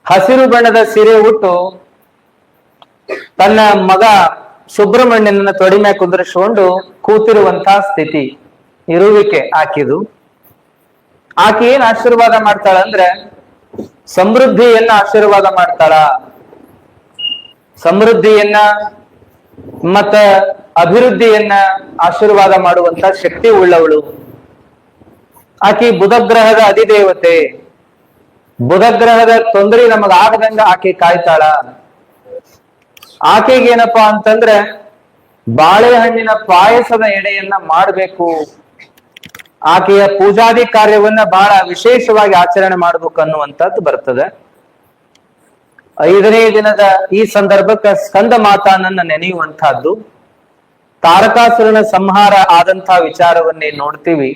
ಹಸಿರು ಬಣ್ಣದ ಸೀರೆ ಉಟ್ಟು ತನ್ನ ಮಗ ಸುಬ್ರಹ್ಮಣ್ಯನ ತೊಡಿ ಮ್ಯಾಗ ಕುಂದ್ರಿಸ್ಕೊಂಡು ಕೂತಿರುವಂತಹ ಸ್ಥಿತಿ ಇರುವಿಕೆ ಆಕಿದು. ಆಕೆ ಏನ್ ಆಶೀರ್ವಾದ ಮಾಡ್ತಾಳ ಅಂದ್ರೆ ಸಮೃದ್ಧಿಯನ್ನ ಆಶೀರ್ವಾದ ಮಾಡ್ತಾಳ. ಸಮೃದ್ಧಿಯನ್ನ ಮತ್ತ ಅಭಿವೃದ್ಧಿಯನ್ನ ಆಶೀರ್ವಾದ ಮಾಡುವಂತ ಶಕ್ತಿ ಉಳ್ಳವಳು ಆಕಿ. ಬುಧ ಗ್ರಹದ ಅಧಿದೇವತೆ. ಬುಧ ಗ್ರಹದ ತೊಂದರೆ ನಮಗಾಗದಂಗ ಆಕೆ ಕಾಯ್ತಾಳ. ಆಕೆಗೆ ಏನಪ್ಪಾ ಅಂತಂದ್ರೆ ಬಾಳೆಹಣ್ಣಿನ ಪಾಯಸದ ಎಡೆಯನ್ನ ಮಾಡಬೇಕು. ಆಕೆಯ ಪೂಜಾದಿ ಕಾರ್ಯವನ್ನ ಬಹಳ ವಿಶೇಷವಾಗಿ ಆಚರಣೆ ಮಾಡ್ಬೇಕು ಅನ್ನುವಂಥದ್ದು ಬರ್ತದೆ. 5ನೇ ದಿನದ ಈ ಸಂದರ್ಭಕ್ಕೆ ಸ್ಕಂದ ಮಾತಾನನ್ನ ನೆನೆಯುವಂತಹದ್ದು. ತಾರಕಾಸುರನ ಸಂಹಾರ ಆದಂತಹ ವಿಚಾರವನ್ನೇ ನೋಡ್ತೀವಿ.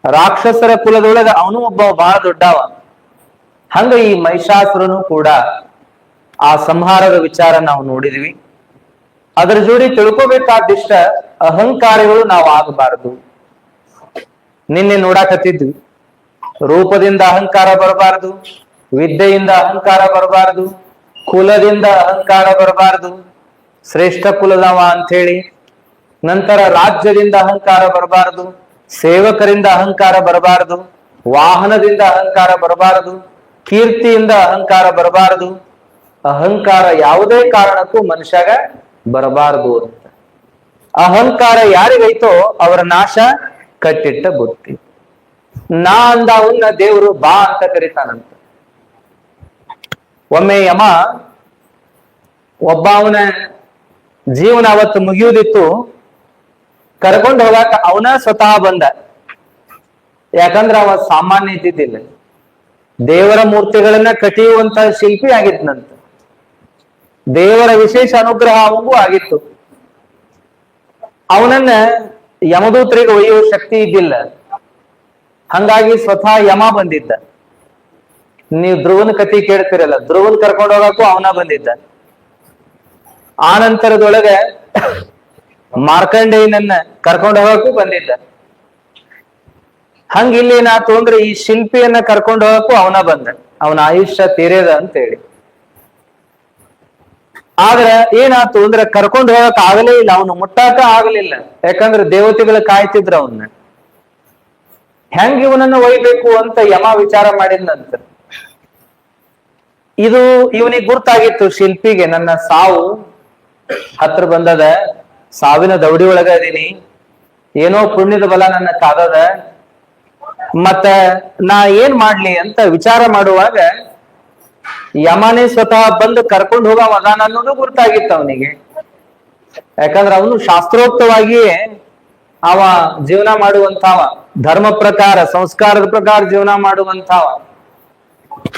ರಾಕ್ಷಸರ ಕುಲದೊಳಗ ಅವನು ಒಬ್ಬ ಬಹಳ ದೊಡ್ಡವ. ಹಂಗ ಈ ಮಹಿಷಾಸುರನು ಕೂಡ ಆ ಸಂಹಾರದ ವಿಚಾರ ನಾವು ನೋಡಿದ್ವಿ. ಅದರ ಜೋಡಿ ತಿಳ್ಕೊಬೇಕಾದಿಷ್ಟ ಅಹಂಕಾರಿಗಳು ನಾವು ಆಗಬಾರದು. ನಿನ್ನೆ ನೋಡಾಕತ್ತಿದ್ವಿ, ರೂಪದಿಂದ ಅಹಂಕಾರ ಬರಬಾರದು, ವಿದ್ಯೆಯಿಂದ ಅಹಂಕಾರ ಬರಬಾರದು, ಕುಲದಿಂದ ಅಹಂಕಾರ ಬರಬಾರದು, ಶ್ರೇಷ್ಠ ಕುಲದವ ಅಂತ ಹೇಳಿ. ನಂತರ ರಾಜ್ಯದಿಂದ ಅಹಂಕಾರ ಬರಬಾರದು, ಸೇವಕರಿಂದ ಅಹಂಕಾರ ಬರಬಾರದು, ವಾಹನದಿಂದ ಅಹಂಕಾರ ಬರಬಾರದು, ಕೀರ್ತಿಯಿಂದ ಅಹಂಕಾರ ಬರಬಾರದು. ಅಹಂಕಾರ ಯಾವುದೇ ಕಾರಣಕ್ಕೂ ಮನುಷ್ಯಗ ಬರಬಾರದು ಅಂತ. ಅಹಂಕಾರ ಯಾರಿಗೈತೋ ಅವರ ನಾಶ ಕಟ್ಟಿಟ್ಟ ಬುತ್ತಿ. ನಾ ಅಂದವನ್ನ ದೇವರು ಬಾ ಅಂತ ಕರೀತಾನಂತ. ಒಮ್ಮೆ ಯಮ ಒಬ್ಬ ಅವನ ಜೀವನ ಅವತ್ತು ಮುಗಿಯುವುದಿತ್ತು, ಕರ್ಕೊಂಡು ಹೋಗಾಕ ಅವನ ಸ್ವತಃ ಬಂದ. ಯಾಕಂದ್ರೆ ಅವ ಸಾಮಾನ್ಯ ಇದ್ದಿದ್ದಿಲ್ಲ, ದೇವರ ಮೂರ್ತಿಗಳನ್ನ ಕಟ್ಟಿಯುವಂತ ಶಿಲ್ಪಿ ಆಗಿದ್ನಂತ. ದೇವರ ವಿಶೇಷ ಅನುಗ್ರಹ ಅವನಿಗೂ ಆಗಿತ್ತು. ಅವನನ್ನ ಯಮದೂತರಿಗೆ ಒಯ್ಯುವ ಶಕ್ತಿ ಇದ್ದಿಲ್ಲ. ಹಂಗಾಗಿ ಸ್ವತಃ ಯಮ ಬಂದಿದ್ದ. ನೀವು ಧ್ರುವನ ಕಥೆ ಕೇಳ್ತಿರಲ್ಲ, ಧ್ರುವನ್ ಕರ್ಕೊಂಡು ಹೋಗಕ್ಕೂ ಅವನ ಬಂದಿದ್ದ. ಆ ನಂತರದೊಳಗೆ ಮಾರ್ಕಂಡೇಯನನ್ನ ಕರ್ಕೊಂಡು ಹೋಗಕ್ಕೂ ಬಂದಿದ್ದ. ಹಂಗ ಇಲ್ಲಿ ಏನಾಯ್ತು ಅಂದ್ರೆ ಈ ಶಿಲ್ಪಿಯನ್ನ ಕರ್ಕೊಂಡು ಹೋಗಕ್ಕೂ ಅವನ ಬಂದ, ಅವನ ಆಯುಷ್ಯ ತೀರೇದ ಅಂತ ಹೇಳಿ. ಆದ್ರೆ ಏನಾಯ್ತು ಅಂದ್ರೆ ಕರ್ಕೊಂಡು ಹೋಗಕ್ ಆಗಲೇ ಇಲ್ಲ, ಅವನು ಮುಟ್ಟಾಕ ಆಗಲಿಲ್ಲ. ಯಾಕಂದ್ರೆ ದೇವತೆಗಳು ಕಾಯ್ತಿದ್ರು ಅವನ್ನ. ಹೆಂಗ್ ಇವನನ್ನ ಒಯ್ಬೇಕು ಅಂತ ಯಮ ವಿಚಾರ ಮಾಡಿದ್ನಂತ. ಇದು ಇವನಿಗೆ ಗುರ್ತಾಗಿತ್ತು ಶಿಲ್ಪಿಗೆ, ನನ್ನ ಸಾವು ಹತ್ರ ಬಂದದ, ಸಾವಿನ ದೌಡಿ ಒಳಗ ಅದೀನಿ, ಏನೋ ಪುಣ್ಯದ ಬಲ ನನ್ನ ಕಾದದ, ಮತ್ತ ನಾ ಏನ್ ಮಾಡ್ಲಿ ಅಂತ ವಿಚಾರ ಮಾಡುವಾಗ ಯಮನೇ ಸ್ವತಃ ಬಂದು ಕರ್ಕೊಂಡು ಹೋಗವ ಅದಾನ ಅನ್ನೋದು ಗುರ್ತಾಗಿತ್ತು ಅವನಿಗೆ. ಯಾಕಂದ್ರೆ ಅವನು ಶಾಸ್ತ್ರೋಕ್ತವಾಗಿಯೇ ಅವ ಜೀವನ ಮಾಡುವಂತಾವ, ಧರ್ಮ ಪ್ರಕಾರ ಸಂಸ್ಕಾರದ ಪ್ರಕಾರ ಜೀವನ ಮಾಡುವಂತಾವ.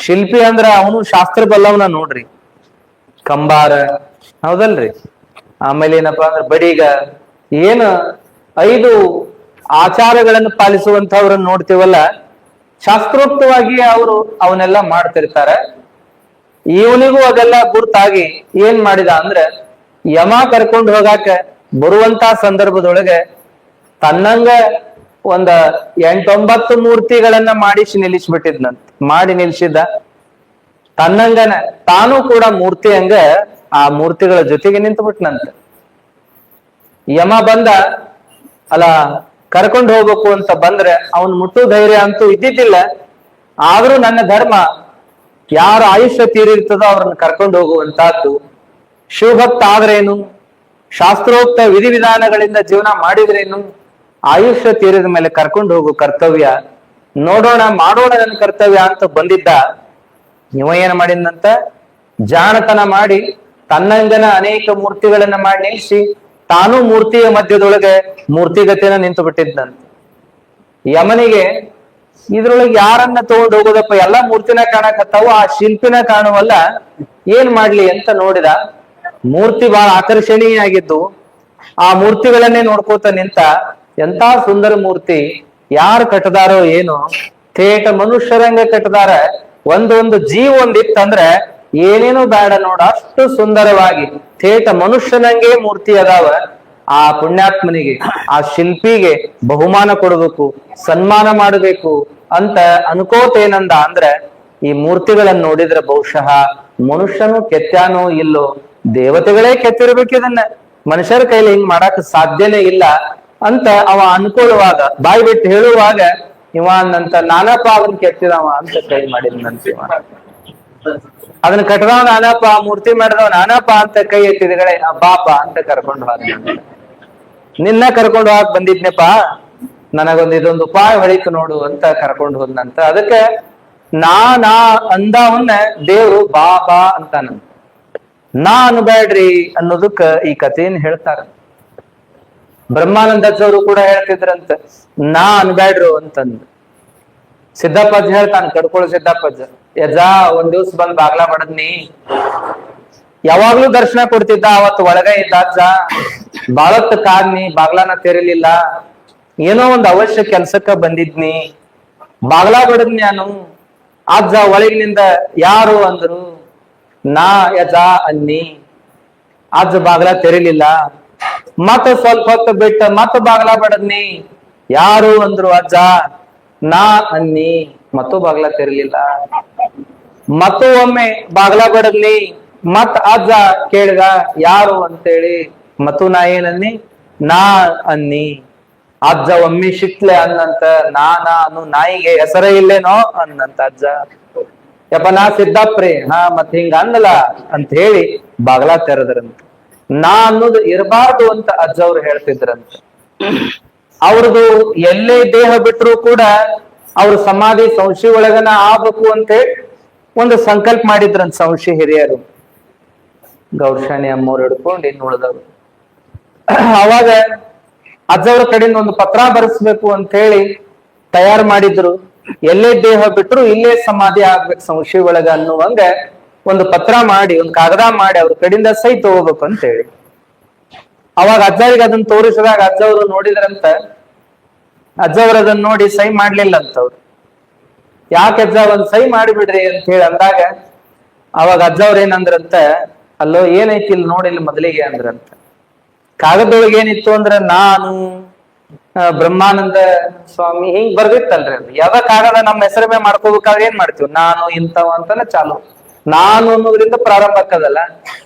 ಶಿಲ್ಪಿ ಅಂದ್ರ ಅವನು ಶಾಸ್ತ್ರ ಬಲ್ಲವನ ನೋಡ್ರಿ. ಕಂಬಾರ ಹೌದಲ್ರಿ, ಆಮೇಲೆ ಏನಪ್ಪಾ ಅಂದ್ರೆ ಬಡಿಗ, ಏನು 5 ಆಚಾರಗಳನ್ನು ಪಾಲಿಸುವಂತವ್ರನ್ನ ನೋಡ್ತೀವಲ್ಲ, ಶಾಸ್ತ್ರೋಕ್ತವಾಗಿ ಅವರು ಅವನ್ನೆಲ್ಲ ಮಾಡ್ತಿರ್ತಾರೆ. ಇವನಿಗೂ ಅದೆಲ್ಲ ಗುರ್ತಾಗಿ ಏನ್ ಮಾಡಿದ ಅಂದ್ರೆ ಯಮ ಕರ್ಕೊಂಡು ಹೋಗಾಕ ಬರುವಂತ ಸಂದರ್ಭದೊಳಗೆ ತನ್ನಂಗ ಒಂದ 8-9 ಮೂರ್ತಿಗಳನ್ನ ಮಾಡಿಸಿ ನಿಲ್ಲಿಸ್ಬಿಟ್ಟಿದ್ನಂತ. ಮಾಡಿ ನಿಲ್ಸಿದ್ದ ತನ್ನಂಗನ ತಾನು ಕೂಡ ಮೂರ್ತಿ ಹಂಗ ಆ ಮೂರ್ತಿಗಳ ಜೊತೆಗೆ ನಿಂತು ಬಿಟ್ನಂತ. ಯಮ ಬಂದ ಅಲ್ಲ ಕರ್ಕೊಂಡು ಹೋಗ್ಬೇಕು ಅಂತ ಬಂದ್ರೆ ಅವನ್ ಮುಟ್ಟು ಧೈರ್ಯ ಅಂತೂ ಇದ್ದಿದ್ದಿಲ್ಲ. ಆದ್ರೂ ನನ್ನ ಧರ್ಮ ಯಾರ ಆಯುಷ್ಯ ತೀರಿರ್ತದೋ ಅವ್ರನ್ನ ಕರ್ಕೊಂಡು ಹೋಗುವಂತಹದ್ದು. ಶಿವಭಕ್ತ ಆದ್ರೇನು, ಶಾಸ್ತ್ರೋಕ್ತ ವಿಧಿವಿಧಾನಗಳಿಂದ ಜೀವನ ಮಾಡಿದ್ರೇನು, ಆಯುಷ್ಯ ತೀರಿದ ಮೇಲೆ ಕರ್ಕೊಂಡು ಹೋಗು ಕರ್ತವ್ಯ, ನೋಡೋಣ ಮಾಡೋಣ ನನ್ನ ಕರ್ತವ್ಯ ಅಂತ ಬಂದಿದ್ದ. ಇವ ಏನ್ ಮಾಡಿದಂತ ಜಾಣತನ ಮಾಡಿ ತನ್ನಂಗನ ಅನೇಕ ಮೂರ್ತಿಗಳನ್ನ ಮಾಡಿ ನಿಲ್ಲಿಸಿ ತಾನು ಮೂರ್ತಿಯ ಮಧ್ಯದೊಳಗೆ ಮೂರ್ತಿಗತಿಯನ್ನ ನಿಂತು ಬಿಟ್ಟಿದ್ದಂತ. ಯಮನಿಗೆ ಇದ್ರೊಳಗೆ ಯಾರನ್ನ ತಗೊಂಡು ಹೋಗೋದಪ್ಪ, ಎಲ್ಲಾ ಮೂರ್ತಿನ ಕಾಣಕತ್ತಾವು, ಆ ಶಿಲ್ಪಿನ ಕಾಣುವಲ್ಲ, ಏನ್ ಮಾಡ್ಲಿ ಅಂತ ನೋಡಿದ. ಮೂರ್ತಿ ಬಹಳ ಆಕರ್ಷಣೀಯ ಆಗಿದ್ದು, ಆ ಮೂರ್ತಿಗಳನ್ನೇ ನೋಡ್ಕೋತ ನಿಂತ. ಎಂತ ಸುಂದರ ಮೂರ್ತಿ, ಯಾರು ಕಟ್ಟದಾರೋ ಏನು, ಥೇಟ ಮನುಷ್ಯರಂಗ ಕಟ್ಟದಾರ. ಒಂದೊಂದು ಜೀವ ಒಂದಿತ್ತಂದ್ರೆ ಏನೇನು ಬೇಡ ನೋಡ, ಅಷ್ಟು ಸುಂದರವಾಗಿ ಥೇಟ ಮನುಷ್ಯನಂಗೆ ಮೂರ್ತಿ ಅದಾವ. ಆ ಪುಣ್ಯಾತ್ಮನಿಗೆ, ಆ ಶಿಲ್ಪಿಗೆ ಬಹುಮಾನ ಕೊಡಬೇಕು, ಸನ್ಮಾನ ಮಾಡಬೇಕು ಅಂತ ಅನ್ಕೋತೇನಂದ ಅಂದ್ರೆ, ಈ ಮೂರ್ತಿಗಳನ್ನ ನೋಡಿದ್ರೆ ಬಹುಶಃ ಮನುಷ್ಯನು ಕೆತ್ತಾನೋ ಇಲ್ಲೋ, ದೇವತೆಗಳೇ ಕೆತ್ತಿರ್ಬೇಕು ಇದನ್ನ, ಮನುಷ್ಯರ ಕೈಲಿ ಹಿಂಗ್ ಮಾಡಕ್ ಸಾಧ್ಯನೇ ಇಲ್ಲ ಅಂತ ಅವ ಅನ್ಕೊಳ್ಳುವಾಗ, ಬಾಯಿ ಬಿಟ್ಟು ಹೇಳುವಾಗ ಇವ ಅಂದಂತ ನಾನಪ್ಪ ಅವನ್ ಕೆತ್ತಿದವ ಅಂತ ಕೈ ಮಾಡಿದ್ನಂತ. ಅದನ್ನ ಕಟ್ಟದವ ನಾನಪ್ಪ, ಮೂರ್ತಿ ಮಾಡಿದವ ನಾನಪ್ಪ ಅಂತ ಕೈ ಎತ್ತಿದಗಳೇ ಬಾಪ ಅಂತ ಕರ್ಕೊಂಡು ಹೋದ. ನಿನ್ನ ಕರ್ಕೊಂಡು ಹೋಗಕ್ ಬಂದಿದ್ನಪ್ಪ, ನನಗೊಂದು ಇದೊಂದು ಉಪಾಯ ಹೊಳಿತು ನೋಡು ಅಂತ ಕರ್ಕೊಂಡು ಹೋದ್ನಂತ. ಅದಕ್ಕೆ ನಾ ಅಂದವನ್ನ ದೇವ್ರು ಬಾಬಾ ಅಂತಾನಂತ. ನಾ ಅನ್ಬೇಡ್ರಿ ಅನ್ನೋದಕ್ಕ ಈ ಕಥೆಯನ್ನು ಹೇಳ್ತಾರ. ಬ್ರಹ್ಮಾನಂದಜ್ಜವರು ಕೂಡ ಹೇಳ್ತಿದ್ರಂತ, ನಾ ಅನ್ಬೇಡ್ರು ಅಂತಂದು. ಸಿದ್ದಪ್ಪಜ್ಜ ಹೇಳ್ತಾನ, ಕಡ್ಕೊಳ್ಳೋ ಸಿದ್ದಪ್ಪಜ್ಜ, ಯಜ ಒಂದ್ ದಿವ್ಸ ಬಂದ್ ಬಾಗ್ಲ ಬಡದ್ನಿ, ಯಾವಾಗ್ಲೂ ದರ್ಶನ ಕೊಡ್ತಿದ್ದ, ಅವತ್ತು ಒಳಗ ಇದ್ದ ಅಜ್ಜ, ಬಾಳತ್ ಕಾದ್ನಿ, ಬಾಗ್ಲಾನ ತೆರಿಲಿಲ್ಲ, ಏನೋ ಒಂದ್ ಅವಶ್ಯ ಕೆಲ್ಸಕ್ಕ ಬಂದಿದ್ನಿ, ಬಾಗ್ಲಾ ಬಡದ್ನಿ ನಾನು. ಅಜ್ಜ ಒಳಗಿನಿಂದ ಯಾರು ಅಂದ್ರು, ನಾ ಯಜ ಅನ್ನಿ. ಅಜ್ಜ ಬಾಗ್ಲ ತೆರಿಲಿಲ್ಲ. ಮತ್ತ ಸ್ವಲ್ಪ ಹೊತ್ತು ಬಿಟ್ಟ ಮತ್ತ ಬಾಗ್ಲ ಬಡದ್ನಿ, ಯಾರು ಅಂದ್ರು ಅಜ್ಜ, ನಾ ಅನ್ನಿ. ಮತ್ತು ಬಾಗ್ಲ ತೆರಿಲಿಲ್ಲ. ಮತ್ತು ಒಮ್ಮೆ ಬಾಗ್ಲ ಬಡದ್ನಿ, ಮತ್ ಅಜ್ಜ ಕೇಳಿದ ಯಾರು ಅಂತೇಳಿ, ಮತ್ತು ನಾ ಏನನ್ನಿ, ನಾ ಅನ್ನಿ. ಅಜ್ಜ ಒಮ್ಮೆ ಶಿಕ್ಲೆ ಅನ್ನಂತ, ನಾನು ನಾಯಿಗೆ ಹೆಸರೇ ಇಲ್ಲೇನೋ ಅನ್ನಂತ ಅಜ್ಜ. ಯಪ್ಪ ನಾ ಸಿದ್ದಪ್ರಿ, ಹಾ ಮತ್ ಹಿಂಗ ಅನ್ನಲ್ಲ ಅಂತ ಹೇಳಿ ಬಾಗ್ಲ ತೆರೆದ್ರಂತ. ನಾ ಅನ್ನೋದು ಇರಬಾರ್ದು ಅಂತ ಅಜ್ಜ ಅವ್ರು ಹೇಳ್ತಿದ್ರಂತ. ಅವ್ರದ್ದು ಎಲ್ಲೇ ದೇಹ ಬಿಟ್ರು ಕೂಡ ಅವ್ರ ಸಮಾಧಿ ಸಂಶಿ ಒಳಗನ ಆಗ್ಬೇಕು ಅಂತ ಹೇಳಿ ಒಂದು ಸಂಕಲ್ಪ ಮಾಡಿದ್ರಂತ ಸಂಶಿ ಹಿರಿಯರು. ಗೌರ್ಷಾಣಿ ಅಮ್ಮವ್ರು ಹಿಡ್ಕೊಂಡು ಇನ್ನು ಉಳಿದವ್ರು. ಅವಾಗ ಅಜ್ಜವ್ರ ಕಡೆಯಿಂದ ಒಂದು ಪತ್ರ ಬರೆಸ್ಬೇಕು ಅಂತ ಹೇಳಿ ತಯಾರು ಮಾಡಿದ್ರು. ಎಲ್ಲೇ ದೇಹ ಬಿಟ್ರು ಇಲ್ಲೇ ಸಮಾಧಿ ಆಗ್ಬೇಕು ಸಂಶಿ ಒಳಗ ಅನ್ನುವಂಗ ಒಂದು ಪತ್ರ ಮಾಡಿ, ಒಂದು ಕಾಗದ ಮಾಡಿ ಅವ್ರ ಕಡೆಯಿಂದ ಸೈ ತಗೋಬೇಕು ಅಂತ ಹೇಳಿ. ಅವಾಗ ಅಜ್ಜವ್ರಿಗೆ ಅದನ್ನ ತೋರಿಸಿದಾಗ ಅಜ್ಜವ್ರು ನೋಡಿದ್ರಂತ. ಅಜ್ಜವ್ರ ಅದನ್ನ ನೋಡಿ ಸೈ ಮಾಡ್ಲಿಲ್ಲ ಅಂತವ್ರು. ಯಾಕೆ ಅಜ್ಜ ಒಂದ್ ಸೈ ಮಾಡಿಬಿಡ್ರಿ ಅಂತ ಹೇಳಿ ಅಂದಾಗ ಅವಾಗ ಅಜ್ಜವ್ರ ಏನಂದ್ರಂತ, ಅಲ್ಲೋ ಏನೈತಿ ಇಲ್ಲಿ ನೋಡಿಲ್ಲ ಮೊದಲಿಗೆ ಅಂದ್ರಂತ. ಕಾಗದೊಳಗೆ ಏನಿತ್ತು ಅಂದ್ರೆ ನಾನು ಬ್ರಹ್ಮಾನಂದ ಸ್ವಾಮಿ ಹಿಂಗ್ ಬರ್ದಿತ್ತಲ್ರಿ. ಅದು ಯಾವ್ದ ಕಾಗದ ನಮ್ಮ ಹೆಸರ ಮೇಲೆ ಮಾಡ್ಕೋಬೇಕಾದ್ರೆ ಏನ್ ಮಾಡ್ತೀವಿ, ನಾನು ಇಂಥವ ಅಂತಾನೆ ಚಾಲು, ನಾನು ಅನ್ನೋದ್ರಿಂದ ಪ್ರಾರಂಭ ಆಕ್ಕದಲ್ಲ.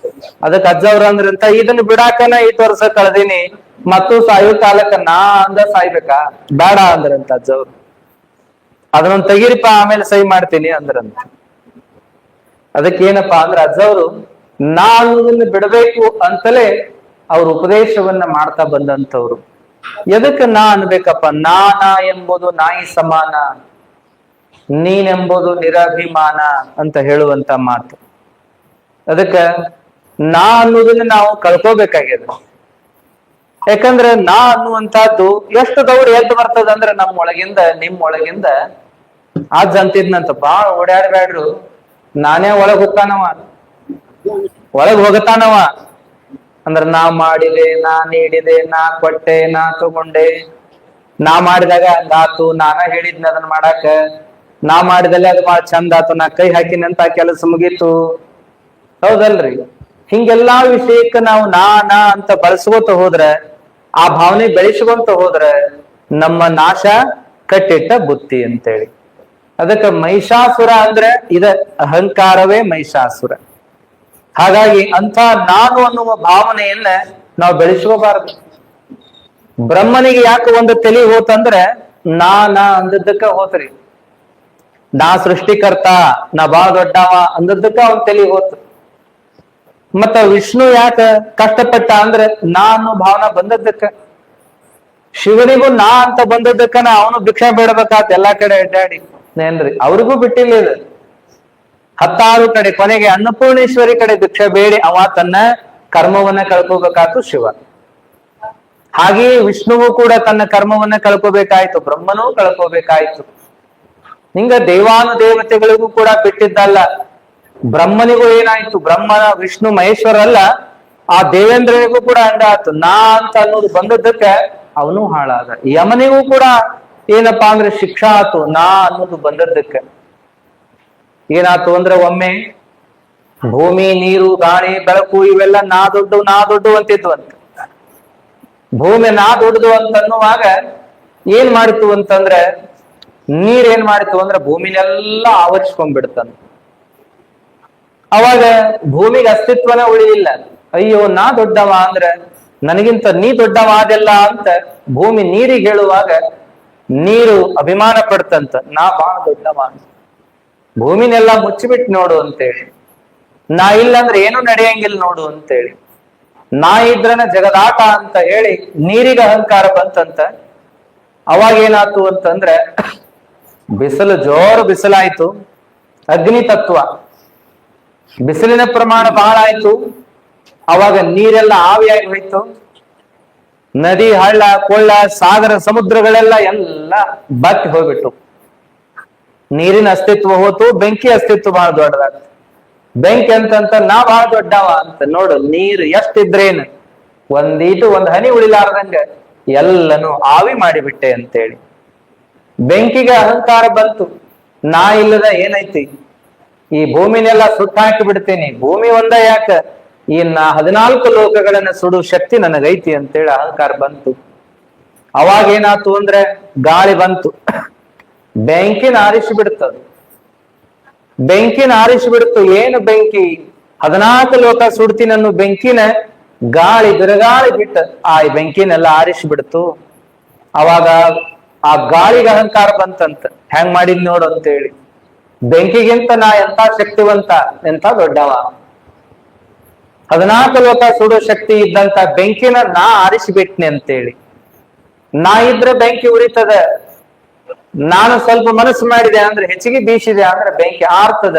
ಅದಕ್ಕೆ ಅಜ್ಜವ್ರ ಅಂದ್ರಂತ, ಇದನ್ನ ಬಿಡಾಕನ 8 ವರ್ಷ ಕಳೆದೀನಿ, ಮತ್ತು ಸಾಯೋ ಕಾಲಕ್ಕ ನಾ ಅಂದ ಸಾಯ್ಬೇಕಾ, ಬೇಡ ಅಂದ್ರಂತ ಅಜ್ಜವ್ರು. ಅದನ್ನೊಂದ್ ತೆಗೀರಿಪ್ಪ ಆಮೇಲೆ ಸಹಿ ಮಾಡ್ತೀನಿ ಅಂದ್ರಂತ. ಅದಕ್ಕೆ ಏನಪ್ಪಾ ಅಂದ್ರೆ ಅಜ್ಜವ್ರು ನಾ ಅನ್ನೋದನ್ನ ಬಿಡಬೇಕು ಅಂತಲೇ ಅವ್ರ ಉಪದೇಶವನ್ನ ಮಾಡ್ತಾ ಬಂದಂತವ್ರು. ಎದಕ್ಕೆ ನಾ ಅನ್ಬೇಕಪ್ಪ, ನಾ ಎಂಬುದು ನಾಯಿ ಸಮಾನ, ನೀನೆಂಬುದು ನಿರಭಿಮಾನ ಅಂತ ಹೇಳುವಂತ ಮಾತು. ಅದಕ್ಕೆ ನಾ ಅನ್ನೋದನ್ನ ನಾವು ಕಳ್ಕೋಬೇಕಾಗ್ಯದ. ಯಾಕಂದ್ರೆ ನಾ ಅನ್ನುವಂತಹದ್ದು ಎಷ್ಟು ದೌಡ್ ಎದ್ದು ಬರ್ತದಂದ್ರೆ ನಮ್ಮ ಒಳಗಿಂದ, ನಿಮ್ ಒಳಗಿಂದ. ಅಜ್ಜ ಅಂತಿದ್ನಂತ, ಬಾಳ ಓಡಾಡ್ಬ್ಯಾಡ್ರು, ನಾನೇ ಒಳಗ್ ಹೋಗ್ತಾನವ, ಒಳಗ್ ಹೋಗತಾನವ. ಅಂದ್ರ ನಾ ಮಾಡಿದೆ, ನಾ ನೀಡಿದೆ, ನಾ ಕೊಟ್ಟೆ, ನಾ ತಗೊಂಡೆ, ನಾ ಮಾಡಿದಾಗ ಹಂಗಾತು, ನಾನ ಹೇಳಿದ್ನ ಅದನ್ನ ಮಾಡಾಕ, ನಾ ಮಾಡಿದಲ್ಲಿ ಅದು ಬಾಳ ಚಂದ ಆತು, ನಾ ಕೈ ಹಾಕಿನಿ ಅಂತ ಕೆಲಸ ಮುಗೀತು. ಹೌದಲ್ರಿ? ಹಿಂಗೆಲ್ಲಾ ವಿಷಯಕ್ಕ ನಾವು ನಾ ಅಂತ ಬಳಸ್ಕೋತ ಹೋದ್ರ, ಆ ಭಾವನೆ ಬೆಳೆಸ್ಕೊಂತ ಹೋದ್ರ ನಮ್ಮ ನಾಶ ಕಟ್ಟಿಟ್ಟ ಬುತ್ತಿ ಅಂತೇಳಿ. ಅದಕ್ಕೆ ಮಹಿಷಾಸುರ ಅಂದ್ರೆ ಇದ ಅಹಂಕಾರವೇ ಮಹಿಷಾಸುರ. ಹಾಗಾಗಿ ಅಂತ ನಾನು ಅನ್ನುವ ಭಾವನೆಯನ್ನ ನಾವು ಬೆಳೆಸ್ಕೋಬಾರದು. ಬ್ರಹ್ಮನಿಗೆ ಯಾಕೆ ಒಂದು ತಲೆ ಹೋತಂದ್ರೆ ನಾ ಅಂದದ್ದಕ್ಕ ಹೋತ್ರಿ. ನಾ ಸೃಷ್ಟಿಕರ್ತ, ನಾ ಬಾಳ ದೊಡ್ಡವ ಅಂದದ್ದಕ್ಕ ಅವನ್ ತಲೆ ಹೋತು. ಮತ್ತ ವಿಷ್ಣು ಯಾಕ ಕಷ್ಟಪಟ್ಟ ಅಂದ್ರೆ ನಾ ಅನ್ನೋ ಭಾವನ ಬಂದದ್ದಕ್ಕ. ಶಿವನಿಗೂ ನಾ ಅಂತ ಬಂದದ್ದಕ್ಕನ ಅವನು ಭಿಕ್ಷೆ ಬೇಡಬೇಕಾತ ಎಲ್ಲಾ ಕಡೆ ಅಡ್ಡಾಡಿ. ಏನ್ರಿ, ಅವ್ರಿಗೂ ಬಿಟ್ಟಿಲ್ಲ ಇದು. 16 ಕಡೆ ಕೊನೆಗೆ ಅನ್ನಪೂರ್ಣೇಶ್ವರಿ ಕಡೆ ಭಿಕ್ಷೆ ಬೇಡಿ ಅವ ತನ್ನ ಕರ್ಮವನ್ನ ಕಳ್ಕೋಬೇಕಾಯ್ತು ಶಿವ. ಹಾಗೆಯೇ ವಿಷ್ಣುವು ಕೂಡ ತನ್ನ ಕರ್ಮವನ್ನ ಕಳ್ಕೋಬೇಕಾಯ್ತು, ಬ್ರಹ್ಮನೂ ಕಳ್ಕೋಬೇಕಾಯ್ತು. ಹಿಂಗ ದೇವಾನು ದೇವತೆಗಳಿಗೂ ಕೂಡ ಬಿಟ್ಟಿದ್ದಲ್ಲ. ಬ್ರಹ್ಮನಿಗೂ ಏನಾಯ್ತು, ಬ್ರಹ್ಮನ ವಿಷ್ಣು ಮಹೇಶ್ವರ ಅಲ್ಲ, ಆ ದೇವೇಂದ್ರನಿಗೂ ಕೂಡ ಹಂಗಾಯ್ತು. ನಾ ಅಂತ ಅನ್ನೋದು ಬಂದದ್ದಕ್ಕೆ ಅವನು ಹಾಳಾದ. ಯಮನಿಗೂ ಕೂಡ ಏನಪ್ಪಾ ಅಂದ್ರೆ ಶಿಕ್ಷಾ ಆತು ನಾ ಅನ್ನೋದು ಬಂದದ್ದಕ್ಕೆ. ಏನಾತು ಅಂದ್ರೆ ಒಮ್ಮೆ ಭೂಮಿ, ನೀರು, ಗಾಳಿ, ಬೆಳಕು ಇವೆಲ್ಲ ನಾ ದೊಡ್ಡು ಅಂತಿದ್ವು ಅಂತ. ಭೂಮಿ ನಾ ದೊಡ್ಡದು ಅಂತನ್ನುವಾಗ ಏನ್ ಮಾಡಿತು ಅಂತಂದ್ರೆ ನೀರ್ ಏನ್ ಮಾಡಿತು ಅಂದ್ರೆ ಭೂಮಿನೆಲ್ಲ ಆವರಿಸ್ಕೊಂಡ್ಬಿಡ್ತಂತ. ಅವಾಗ ಭೂಮಿಗೆ ಅಸ್ತಿತ್ವನೇ ಉಳಿಲಿಲ್ಲ. ಅಯ್ಯೋ ನಾ ದೊಡ್ಡವ ಅಂದ್ರೆ ನನಗಿಂತ ನೀ ದೊಡ್ಡವ ಅದೆಲ್ಲ ಅಂತ ಭೂಮಿ ನೀರಿಗೆ ಹೇಳುವಾಗ ನೀರು ಅಭಿಮಾನ ಪಡ್ತಂತ, ನಾ ಬಾಳ ದೊಡ್ಡವ ಅಂತ. ಭೂಮಿನೆಲ್ಲ ಮುಚ್ಚಿಬಿಟ್ಟು ನೋಡು ಅಂತೇಳಿ, ನಾ ಇಲ್ಲಂದ್ರೆ ಏನು ನಡೆಯಂಗಿಲ್ಲ ನೋಡು ಅಂತೇಳಿ, ನಾ ಇದ್ರನ ಜಗದಾಟ ಅಂತ ಹೇಳಿ ನೀರಿಗೆ ಅಹಂಕಾರ ಬಂತಂತ. ಅವಾಗ ಏನಾಯ್ತು ಅಂತಂದ್ರೆ ಬಿಸಿಲು ಜೋರು ಬಿಸಿಲಾಯ್ತು, ಅಗ್ನಿ ತತ್ವ, ಬಿಸಿಲಿನ ಪ್ರಮಾಣ ಬಹಳ ಆಯ್ತು. ಅವಾಗ ನೀರೆಲ್ಲ ಆವಿಯಾಗಿ ಹೋಯ್ತು. ನದಿ, ಹಳ್ಳ, ಕೊಳ್ಳ, ಸಾಗರ, ಸಮುದ್ರಗಳೆಲ್ಲ ಎಲ್ಲ ಬತ್ತಿ ಹೋಗ್ಬಿಟ್ಟು. ನೀರಿನ ಅಸ್ತಿತ್ವ ಹೋತು, ಬೆಂಕಿ ಅಸ್ತಿತ್ವ ಬಹಳ ದೊಡ್ಡದಾಗ್ತದೆ. ಬೆಂಕಿ ಅಂತಂತ ನಾ ಬಹಳ ದೊಡ್ಡವ ಅಂತ. ನೋಡು ನೀರು ಎಷ್ಟಿದ್ರೇನು ಒಂದ್ ಹನಿ ಉಳಿಲಾರ್ದಂಗ ಎಲ್ಲನೂ ಆವಿ ಮಾಡಿಬಿಟ್ಟೆ ಅಂತೇಳಿ ಬೆಂಕಿಗೆ ಅಹಂಕಾರ ಬಂತು. ನಾ ಇಲ್ಲದ ಏನೈತಿ, ಈ ಭೂಮಿನೆಲ್ಲ ಸುಟ್ಟಾಕಿ ಬಿಡ್ತೀನಿ, ಭೂಮಿ ಒಂದ ಯಾಕ ಇನ್ನ 14 ಲೋಕಗಳನ್ನ ಸುಡು ಶಕ್ತಿ ನನಗೈತಿ ಅಂತೇಳಿ ಅಹಂಕಾರ ಬಂತು. ಅವಾಗ ಏನಾತು ಅಂದ್ರೆ ಗಾಳಿ ಬಂತು, ಬೆಂಕಿನ ಆರಿಸಿ ಬಿಡ್ತದ. ಬೆಂಕಿನ ಆರಿಸಿ ಬಿಡ್ತು. ಏನು ಬೆಂಕಿ? 14 ಲೋಕ ಸುಡ್ತೀನಿ ಅನ್ನೋ ಬೆಂಕಿನ ಗಾಳಿ ಬಿರುಗಾಳಿ ಬಿಟ್ಟ ಆ ಬೆಂಕಿನೆಲ್ಲ ಆರಿಸಿ ಬಿಡ್ತು. ಅವಾಗ ಆ ಗಾಳಿಗೆ ಅಹಂಕಾರ ಬಂತಂತ, ಹೆಂಗ್ ಮಾಡಿದ್ ನೋಡು ಅಂತೇಳಿ. ಬೆಂಕಿಗಿಂತ ನಾ ಎಂತ ಶಕ್ತಿವಂತ, ಎಂತ ದೊಡ್ಡವ. 14 ಲೋಕ ಸುಡೋ ಶಕ್ತಿ ಇದ್ದಂತ ಬೆಂಕಿನ ನಾ ಆರಿಸಿಬಿಟ್ನಿ ಅಂತೇಳಿ. ನಾ ಇದ್ರೆ ಬೆಂಕಿ ಉರಿತದ, ನಾನು ಸ್ವಲ್ಪ ಮನಸ್ಸು ಮಾಡಿದೆ ಅಂದ್ರೆ ಹೆಚ್ಚಿಗೆ ಬೀಸಿದೆ ಅಂದ್ರೆ ಬೆಂಕಿ ಆರ್ತದ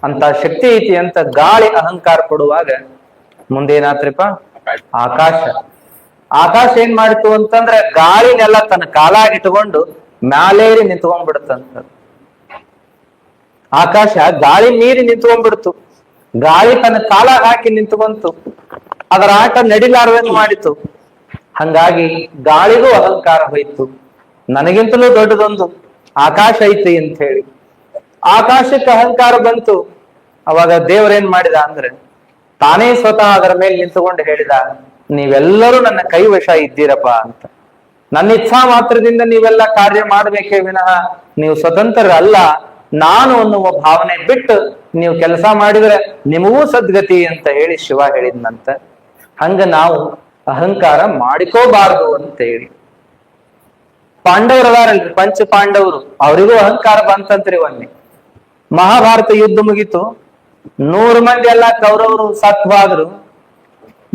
ಅಂತ ಶಕ್ತಿ ಐತಿ ಅಂತ ಗಾಳಿ ಅಹಂಕಾರ ಪಡುವಾಗ ಮುಂದೇನಾತ್ರಿಪ್ಪ ಆಕಾಶ. ಆಕಾಶ ಏನ್ ಮಾಡಿತು ಅಂತಂದ್ರೆ ಗಾಳಿನೆಲ್ಲ ತನ್ನ ಕಾಲಾಗಿಟ್ಕೊಂಡು ಮ್ಯಾಲೇರಿ ನಿಂತ್ಕೊಂಡ್ಬಿಡುತ್ತಂತ. ಆಕಾಶ ಗಾಳಿ ಮೀರಿ ನಿಂತ್ಕೊಂಡ್ಬಿಡ್ತು. ಗಾಳಿ ತನ್ನ ಕಾಲ ಹಾಕಿ ನಿಂತ್ಕೊಂತು, ಅದರ ಆಟ ನಡಿಲಾರ್ದಂಗ್ ಮಾಡಿತು. ಹಂಗಾಗಿ ಗಾಳಿಗೂ ಅಹಂಕಾರ ಹೋಯ್ತು, ನನಗಿಂತಲೂ ದೊಡ್ಡದೊಂದು ಆಕಾಶ ಐತಿ ಅಂತ ಹೇಳಿ. ಆಕಾಶಕ್ಕೆ ಅಹಂಕಾರ ಬಂತು. ಅವಾಗ ದೇವರೇನ್ ಮಾಡಿದ ಅಂದ್ರೆ ತಾನೇ ಸ್ವತಃ ಅದರ ಮೇಲೆ ನಿಂತುಕೊಂಡು ಹೇಳಿದ, ನೀವೆಲ್ಲರೂ ನನ್ನ ಕೈವಶ ಇದ್ದೀರಪ್ಪ ಅಂತ. ನನ್ನ ಇಚ್ಛಾ ಮಾತ್ರದಿಂದ ನೀವೆಲ್ಲ ಕಾರ್ಯ ಮಾಡ್ಬೇಕೇ ವಿನಃ ನೀವು ಸ್ವತಂತ್ರರಲ್ಲ. ನಾನು ಅನ್ನುವ ಭಾವನೆ ಬಿಟ್ಟು ನೀವು ಕೆಲಸ ಮಾಡಿದ್ರೆ ನಿಮಗೂ ಸದ್ಗತಿ ಅಂತ ಹೇಳಿ ಶಿವ ಹೇಳಿದ್ನಂತ. ಹಂಗ ನಾವು ಅಹಂಕಾರ ಮಾಡಿಕೋಬಾರದು ಅಂತ ಹೇಳಿ. ಪಾಂಡವರು ಅದಾರಲ್ರಿ, ಪಂಚ ಪಾಂಡವರು, ಅವರಿಗೂ ಅಹಂಕಾರ ಬಂತಂತ್ರಿ. ಒಮ್ಮೆ ಮಹಾಭಾರತ ಯುದ್ಧ ಮುಗಿತು, 100 ಮಂದಿ ಎಲ್ಲ ಕೌರವರು ಸತ್ವಾದ್ರು.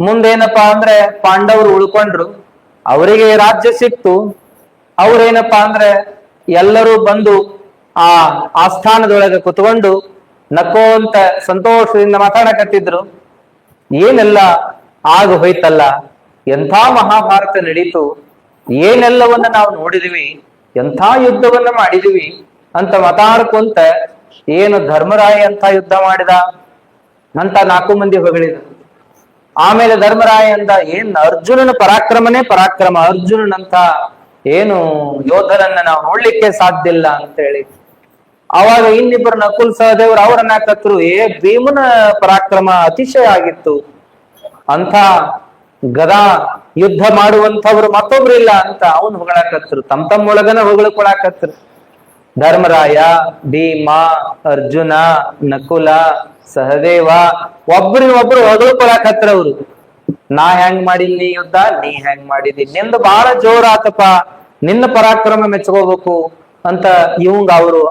ಮುಂದೇನಪ್ಪಾ ಅಂದ್ರೆ ಪಾಂಡವರು ಉಳ್ಕೊಂಡ್ರು, ಅವರಿಗೆ ರಾಜ್ಯ ಸಿಕ್ತು. ಅವ್ರೇನಪ್ಪಾ ಅಂದ್ರೆ ಎಲ್ಲರೂ ಬಂದು ಆ ಆಸ್ಥಾನದೊಳಗೆ ಕುತ್ಕೊಂಡು ನಕ್ಕೋಂತ ಸಂತೋಷದಿಂದ ಮಾತಾಡಕತ್ತಿದ್ರು. ಏನೆಲ್ಲ ಆಗ ಹೋಯ್ತಲ್ಲ, ಎಂಥ ಮಹಾಭಾರತ ನಡೀತು, ಏನೆಲ್ಲವನ್ನ ನಾವು ನೋಡಿದ್ವಿ, ಎಂಥ ಯುದ್ಧವನ್ನ ಮಾಡಿದ್ವಿ ಅಂತ ಮಾತಾಡ್ಕೊಂತ ಏನು ಧರ್ಮರಾಯ ಅಂತ ಯುದ್ಧ ಮಾಡಿದ ಅಂತ 4 ಮಂದಿ ಹೊಗಳಿದ್ರು. ಆಮೇಲೆ ಧರ್ಮರಾಯ ಅಂದ, ಏನ್ ಅರ್ಜುನನ ಪರಾಕ್ರಮನೇ ಪರಾಕ್ರಮ, ಅರ್ಜುನನಂತ ಏನು ಯೋಧರನ್ನ ನಾವು ನೋಡ್ಲಿಕ್ಕೆ ಸಾಧ್ಯ ಇಲ್ಲ ಅಂತ ಹೇಳಿ. ಅವಾಗ ಇನ್ನಿಬ್ಬರು ನಕುಲ್ ಸಹದೇವರು ಅವ್ರನ್ನ ಕತ್ರು, ಭೀಮನ ಪರಾಕ್ರಮ ಅತಿಶಯ ಆಗಿತ್ತು, ಅಂತ ಗದಾ ಯುದ್ಧ ಮಾಡುವಂತವ್ರು ಮತ್ತೊಬ್ರು ಇಲ್ಲ ಅಂತ ಅವನು ಹೊಗಳಕತ್ರು. ತಮ್ಮೊಳಗನ ಹೊಗಳ್ಕೊಳಕತ್ರು. ಧರ್ಮರಾಯ, ಭೀಮ, ಅರ್ಜುನ, ನಕುಲ, ಸಹದೇವ ಒಬ್ರಿನೊಬ್ರು ಹೊಗಳ್ಕೊಳಕತ್ರ. ಅವ್ರು ನಾ ಹೆಂಗ್ ಮಾಡಿದ್ನಿ ಯುದ್ಧ, ನೀ ಹೆಂಗ್ ಮಾಡಿದಿ, ನಿಂದ ಬಹಳ ಜೋರ್ ಆತಪ್ಪ, ನಿನ್ನ ಪರಾಕ್ರಮ ಮೆಚ್ಕೋಬೇಕು ಅಂತ ಇವಂಗ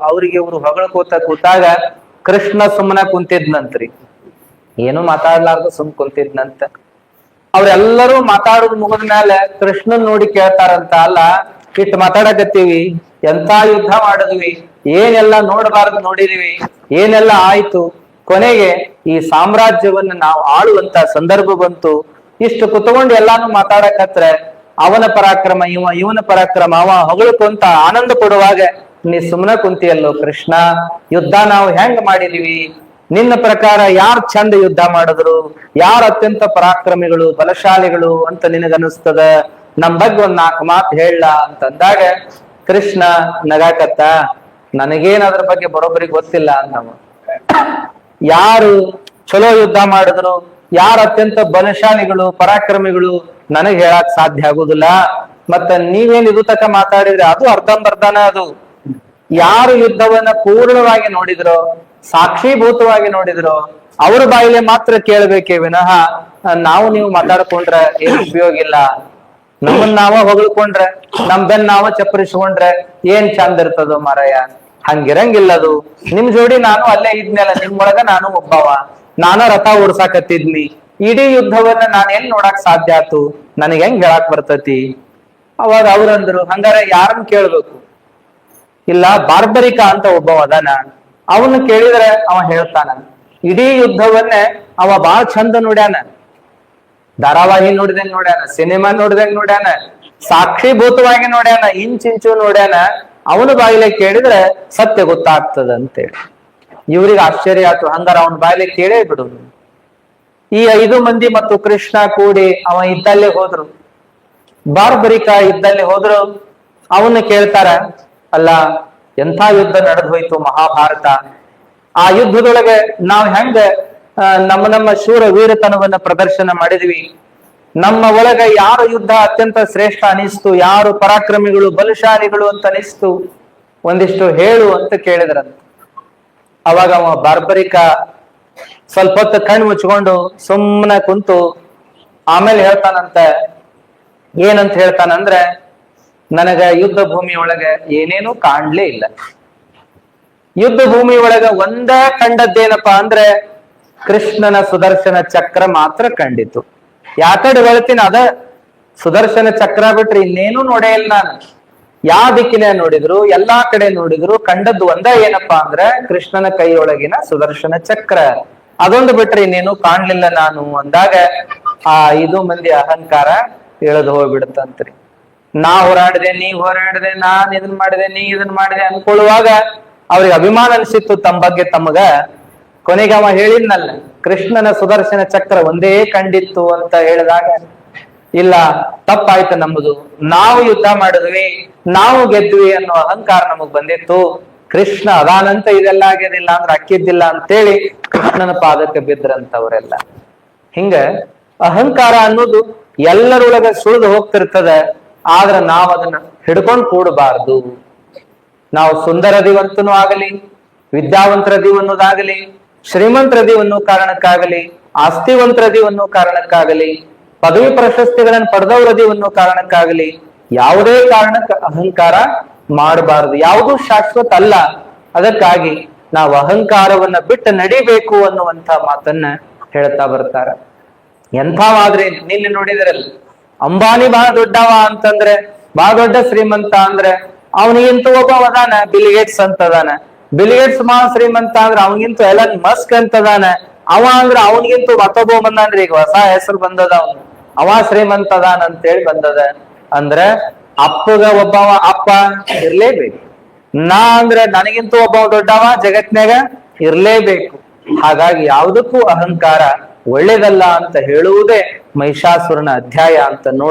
ಅವ್ರಿಗೆ ಇವ್ರು ಹೊಗಳ್ಕೋತ ಕೂತಾಗ ಕೃಷ್ಣ ಸುಮ್ಮನ ಕುಂತಿದ್ನಂತ್ರಿ. ಏನು ಮಾತಾಡ್ಲಾರ್ದು ಸುಮ್ ಕುಂತಿದ್ನಂತ. ಅವ್ರೆಲ್ಲರೂ ಮಾತಾಡೋದು ಮುಗಿದ ಮೇಲೆ ಕೃಷ್ಣನ್ ನೋಡಿ ಕೇಳ್ತಾರಂತ, ಅಲ್ಲ ಇಟ್ಟು ಮಾತಾಡಕತ್ತೀವಿ, ಎಂತ ಯುದ್ಧ ಮಾಡಿದ್ವಿ, ಏನೆಲ್ಲ ನೋಡಬಾರದು ನೋಡಿದೀವಿ, ಏನೆಲ್ಲ ಆಯ್ತು, ಕೊನೆಗೆ ಈ ಸಾಮ್ರಾಜ್ಯವನ್ನ ನಾವು ಆಳುವಂತ ಸಂದರ್ಭ ಬಂತು, ಇಷ್ಟು ಕುತ್ಕೊಂಡು ಎಲ್ಲಾನು ಮಾತಾಡಕತ್ರೆ ಅವನ ಪರಾಕ್ರಮ ಇವನ ಪರಾಕ್ರಮ ಅವ ಹೊಗಳ್ಕೊಂತ ಆನಂದ ಪಡುವಾಗ ನೀ ಸುಮ್ನ ಕುಂತಿಯಲ್ಲೋ ಕೃಷ್ಣ, ಯುದ್ಧ ನಾವು ಹೆಂಗ್ ಮಾಡಿದೀವಿ, ನಿನ್ನ ಪ್ರಕಾರ ಯಾರ್ ಚಂದ ಯುದ್ಧ ಮಾಡಿದ್ರು, ಯಾರು ಅತ್ಯಂತ ಪರಾಕ್ರಮಿಗಳು ಬಲಶಾಲಿಗಳು ಅಂತ ನಿನಗನ್ನಿಸ್ತದ, ನಮ್ ಬಗ್ಗೆ ಒಂದ್ 4 ಮಾತು ಹೇಳ ಅಂತಂದಾಗ ಕೃಷ್ಣ ನಗಾಕತ್ತ, ನನಗೇನ್ ಅದ್ರ ಬಗ್ಗೆ ಬರೋಬ್ಬರಿ ಗೊತ್ತಿಲ್ಲ ಅಂದವ. ಯಾರು ಚಲೋ ಯುದ್ಧ ಮಾಡಿದ್ರು, ಯಾರು ಅತ್ಯಂತ ಬಲಶಾಲಿಗಳು ಪರಾಕ್ರಮಿಗಳು ನನಗ್ ಹೇಳಕ್ ಸಾಧ್ಯ ಆಗುದಿಲ್ಲ. ಮತ್ತ ನೀವೇನ್ ಇದು ತಕ ಮಾತಾಡಿದ್ರೆ ಅದು ಅರ್ಧಂಬರ್ಧನ. ಅದು ಯಾರು ಯುದ್ಧವನ್ನ ಪೂರ್ಣವಾಗಿ ನೋಡಿದ್ರೋ, ಸಾಕ್ಷೀಭೂತವಾಗಿ ನೋಡಿದ್ರೋ ಅವ್ರ ಬಾಯಿಲೆ ಮಾತ್ರ ಕೇಳ್ಬೇಕೇ ವಿನಃ ನಾವು ನೀವು ಮಾತಾಡ್ಕೊಂಡ್ರೆ ಏನ್ ಉಪಯೋಗ ಇಲ್ಲ. ನಮ್ಮನ್ನ ನಾವ ಹೊಗಳ್ಕೊಂಡ್ರೆ, ನಮ್ ಬೆನ್ ನಾವ ಚಪ್ಪರಿಸ್ಕೊಂಡ್ರೆ ಏನ್ ಚಂದ ಇರ್ತದೋ ಮಾರಾಯ. ಹಂಗಿರಂಗಿಲ್ಲದು. ನಿಮ್ ಜೋಡಿ ನಾನು ಅಲ್ಲೇ ಇದ್ನಲ್ಲ, ನಿಮ್ಮೊಳಗ ನಾನು ಒಬ್ಬವ, ನಾನ ರಥ ಓಡ್ಸಾಕತ್ತಿದ್ನಿ. ಇಡೀ ಯುದ್ಧವನ್ನ ನಾನ್ ಎಲ್ಲಿ ನೋಡಕ್ ಸಾಧ್ಯ ಆತು, ನನಗ್ ಹೆಂಗ್ ಹೇಳಾಕ್ ಬರ್ತತಿ. ಅವಾಗ ಅವ್ರಂದ್ರು, ಹಂಗಾರೆ ಯಾರನ್ನ ಕೇಳ್ಬೇಕು? ಇಲ್ಲ, ಬಾರ್ಬರಿಕ ಅಂತ ಒಬ್ಬವ ಅದಾನ, ಅವನು ಕೇಳಿದ್ರೆ ಅವ ಹೇಳ್ತಾನ. ಇಡೀ ಯುದ್ಧವನ್ನೇ ಅವ ಬಾಳ ಚಂದ ನೋಡ್ಯಾನ, ಧಾರಾವಾಹಿ ನೋಡಿದಂಗ್ ನೋಡ್ಯಾನ, ಸಿನಿಮಾ ನೋಡಿದಂಗ್ ನೋಡ್ಯಾನ, ಸಾಕ್ಷೀಭೂತವಾಗಿ ನೋಡ್ಯಾನ, ಇಂಚಿಂಚು ನೋಡ್ಯಾನ. ಅವನ ಬಾಯಿಲೆ ಕೇಳಿದ್ರೆ ಸತ್ಯ ಗೊತ್ತಾಗ್ತದ ಅಂತೇಳಿ ಇವ್ರಿಗೆ ಆಶ್ಚರ್ಯ ಆಯ್ತು. ಹಂಗಾರ ಅವನ ಬಾಯಿಲೆ ಕೇಳೇ ಬಿಡುದು. ಈ 5 ಮಂದಿ ಮತ್ತು ಕೃಷ್ಣ ಕೂಡಿ ಅವ ಇದ್ದಲ್ಲೇ ಹೋದ್ರು, ಬಾರ್ಬರಿಕ ಇದ್ದಲ್ಲಿ ಹೋದ್ರು. ಅವನ್ನ ಕೇಳ್ತಾರ, ಅಲ್ಲ ಎಂಥ ಯುದ್ಧ ನಡೆದು ಹೋಯ್ತು ಮಹಾಭಾರತ. ಆ ಯುದ್ಧದೊಳಗೆ ನಾವ್ ಹೆಂಗ ನಮ್ಮ ಶೂರ ವೀರತನವನ್ನ ಪ್ರದರ್ಶನ ಮಾಡಿದ್ವಿ, ನಮ್ಮ ಒಳಗ ಯಾರು ಯುದ್ಧ ಅತ್ಯಂತ ಶ್ರೇಷ್ಠ ಅನಿಸ್ತು, ಯಾರು ಪರಾಕ್ರಮಿಗಳು ಬಲಶಾಲಿಗಳು ಅಂತ ಅನಿಸ್ತು, ಒಂದಿಷ್ಟು ಹೇಳು ಅಂತ ಕೇಳಿದ್ರಂತ. ಅವಾಗ ಅವ ಬಾರ್ಬರಿಕ ಸ್ವಲ್ಪ ಹೊತ್ತು ಕಣ್ಣು ಮುಚ್ಕೊಂಡು ಸುಮ್ಮನೆ ಕುಂತು ಆಮೇಲೆ ಹೇಳ್ತಾನಂತ. ಏನಂತ ಹೇಳ್ತಾನಂದ್ರೆ, ನನಗ ಯುದ್ಧ ಭೂಮಿ ಒಳಗ ಏನೇನೂ ಕಾಣ್ಲೇ ಇಲ್ಲ. ಯುದ್ಧ ಭೂಮಿ ಒಳಗ ಒಂದ ಕಂಡದ್ದೇನಪ್ಪಾ ಅಂದ್ರೆ ಕೃಷ್ಣನ ಸುದರ್ಶನ ಚಕ್ರ ಮಾತ್ರ ಕಂಡಿತು. ಯಾಕಡೆ ಹೇಳ್ತೀನಿ, ಅದ ಸುದರ್ಶನ ಚಕ್ರ ಬಿಟ್ರಿ ಇನ್ನೇನು ನೋಡೇ ಇಲ್ಲ ನಾನು. ಯಾವ ದಿಕ್ಕಿನ ನೋಡಿದ್ರು, ಎಲ್ಲಾ ಕಡೆ ನೋಡಿದ್ರು, ಕಂಡದ್ದು ಒಂದ ಏನಪ್ಪಾ ಅಂದ್ರೆ ಕೃಷ್ಣನ ಕೈಯೊಳಗಿನ ಸುದರ್ಶನ ಚಕ್ರ. ಅದೊಂದು ಬಿಟ್ರೆ ಇನ್ನೇನು ಕಾಣ್ಲಿಲ್ಲ ನಾನು ಅಂದಾಗ ಆ 5 ಮಂದಿ ಅಹಂಕಾರ ಇಳಿದು ಹೋಗ್ಬಿಡುತ್ತಂತ್ರಿ. ನಾ ಹೋರಾಡಿದೆ, ನೀ ಹೋರಾಡಿದೆ, ನಾನ್ ಇದನ್ ಮಾಡಿದೆ, ನೀ ಇದನ್ ಮಾಡಿದೆ ಅನ್ಕೊಳ್ಳುವಾಗ ಅವ್ರಿಗೆ ಅಭಿಮಾನ ಅನ್ಸಿತ್ತು ತಮ್ಮ ಬಗ್ಗೆ ತಮಗ. ಕೊನೆಗೆ ಅವ ಹೇಳಿದ್ನಲ್ಲ, ಕೃಷ್ಣನ ಸುದರ್ಶನ ಚಕ್ರ ಒಂದೇ ಕಂಡಿತ್ತು ಅಂತ ಹೇಳಿದಾಗ, ಇಲ್ಲ ತಪ್ಪಾಯ್ತು ನಮ್ಮದು, ನಾವು ಯುದ್ಧ ಮಾಡಿದ್ವಿ, ನಾವು ಗೆದ್ವಿ ಅನ್ನೋ ಅಹಂಕಾರ ನಮಗ್ ಬಂದಿತ್ತು. ಕೃಷ್ಣ ಅದಾನಂತ ಇದೆಲ್ಲ ಆಗ್ಯದಿಲ್ಲ ಅಂದ್ರೆ ಅಕ್ಕಿದ್ದಿಲ್ಲ ಅಂತೇಳಿ ಕೃಷ್ಣನ ಪಾದಕ್ಕೆ ಬಿದ್ರಂತವ್ರೆಲ್ಲ. ಹಿಂಗ ಅಹಂಕಾರ ಅನ್ನೋದು ಎಲ್ಲರೊಳಗ ಸುಳಿದು ಹೋಗ್ತಿರ್ತದ. ಆದ್ರ ನಾವ್ ಅದನ್ನ ಹಿಡ್ಕೊಂಡ್ ಕೂಡಬಾರ್ದು. ನಾವು ಸುಂದರದಿವಂತನೂ ಆಗಲಿ, ವಿದ್ಯಾವಂತರದಿವ್ ಅನ್ನೋದಾಗಲಿ, ಶ್ರೀಮಂತರದಿವ್ ಅನ್ನೋ ಕಾರಣಕ್ಕಾಗಲಿ, ಆಸ್ತಿವಂತರದಿವ್ ಅನ್ನೋ ಕಾರಣಕ್ಕಾಗಲಿ, ಪದವಿ ಪ್ರಶಸ್ತಿಗಳನ್ನ ಪಡೆದವರದಿವ್ ಅನ್ನೋ ಕಾರಣಕ್ಕಾಗಲಿ ಯಾವುದೇ ಕಾರಣಕ್ಕೆ ಅಹಂಕಾರ ಮಾಡಬಾರದು. ಯಾವುದು ಶಾಶ್ವತ ಅಲ್ಲ. ಅದಕ್ಕಾಗಿ ನಾವು ಅಹಂಕಾರವನ್ನ ಬಿಟ್ಟು ನಡಿಬೇಕು ಅನ್ನುವಂತ ಮಾತನ್ನ ಹೇಳ್ತಾ ಬರ್ತಾರ. ಎಂಥವಾದ್ರೆ ನಿನ್ನೆ ನೋಡಿದ್ರಲ್ಲ, ಅಂಬಾನಿ ಬಹಳ ದೊಡ್ಡವ ಅಂತಂದ್ರೆ, ಬಹಳ ದೊಡ್ಡ ಶ್ರೀಮಂತ ಅಂದ್ರೆ ಅವನಿಗಿಂತ ಒಬ್ಬ ಅದಾನ ಬಿಲ್ಗೇಟ್ಸ್ ಅಂತ ಅದಾನ. ಬಿಲ್ಗೇಟ್ಸ್ ಮಹಾ ಶ್ರೀಮಂತ ಅಂದ್ರೆ ಅವನಿಗಿಂತ ಎಲನ್ ಮಸ್ಕ್ ಅಂತ ಅದಾನ. ಅವ ಅಂದ್ರೆ ಅವನಿಗಿಂತ ಮತ್ತೊಬ್ಬ ಬಂದಾನ್ರಿ, ಈಗ ಹೊಸ ಹೆಸರು ಬಂದದ, ಅವ ಶ್ರೀಮಂತ ಅದಾನ ಅಂತೇಳಿ ಬಂದದ. ಅಂದ್ರೆ ಅಪ್ಪಗ ಒಬ್ಬವ ಅಪ್ಪ ಇರ್ಲೇಬೇಕು. ನಾ ಅಂದ್ರೆ ನನಗಿಂತ ಒಬ್ಬವ ದೊಡ್ಡವ ಜಗತ್ನ್ಯಾಗ ಇರ್ಲೇಬೇಕು. ಹಾಗಾಗಿ ಯಾವುದಕ್ಕೂ ಅಹಂಕಾರ ಒಳ್ಳೇದಲ್ಲ ಅಂತ ಹೇಳುವುದೇ ಮಹಿಷಾಸುರನ ಅಧ್ಯಾಯ ಅಂತ ನೋಡಿ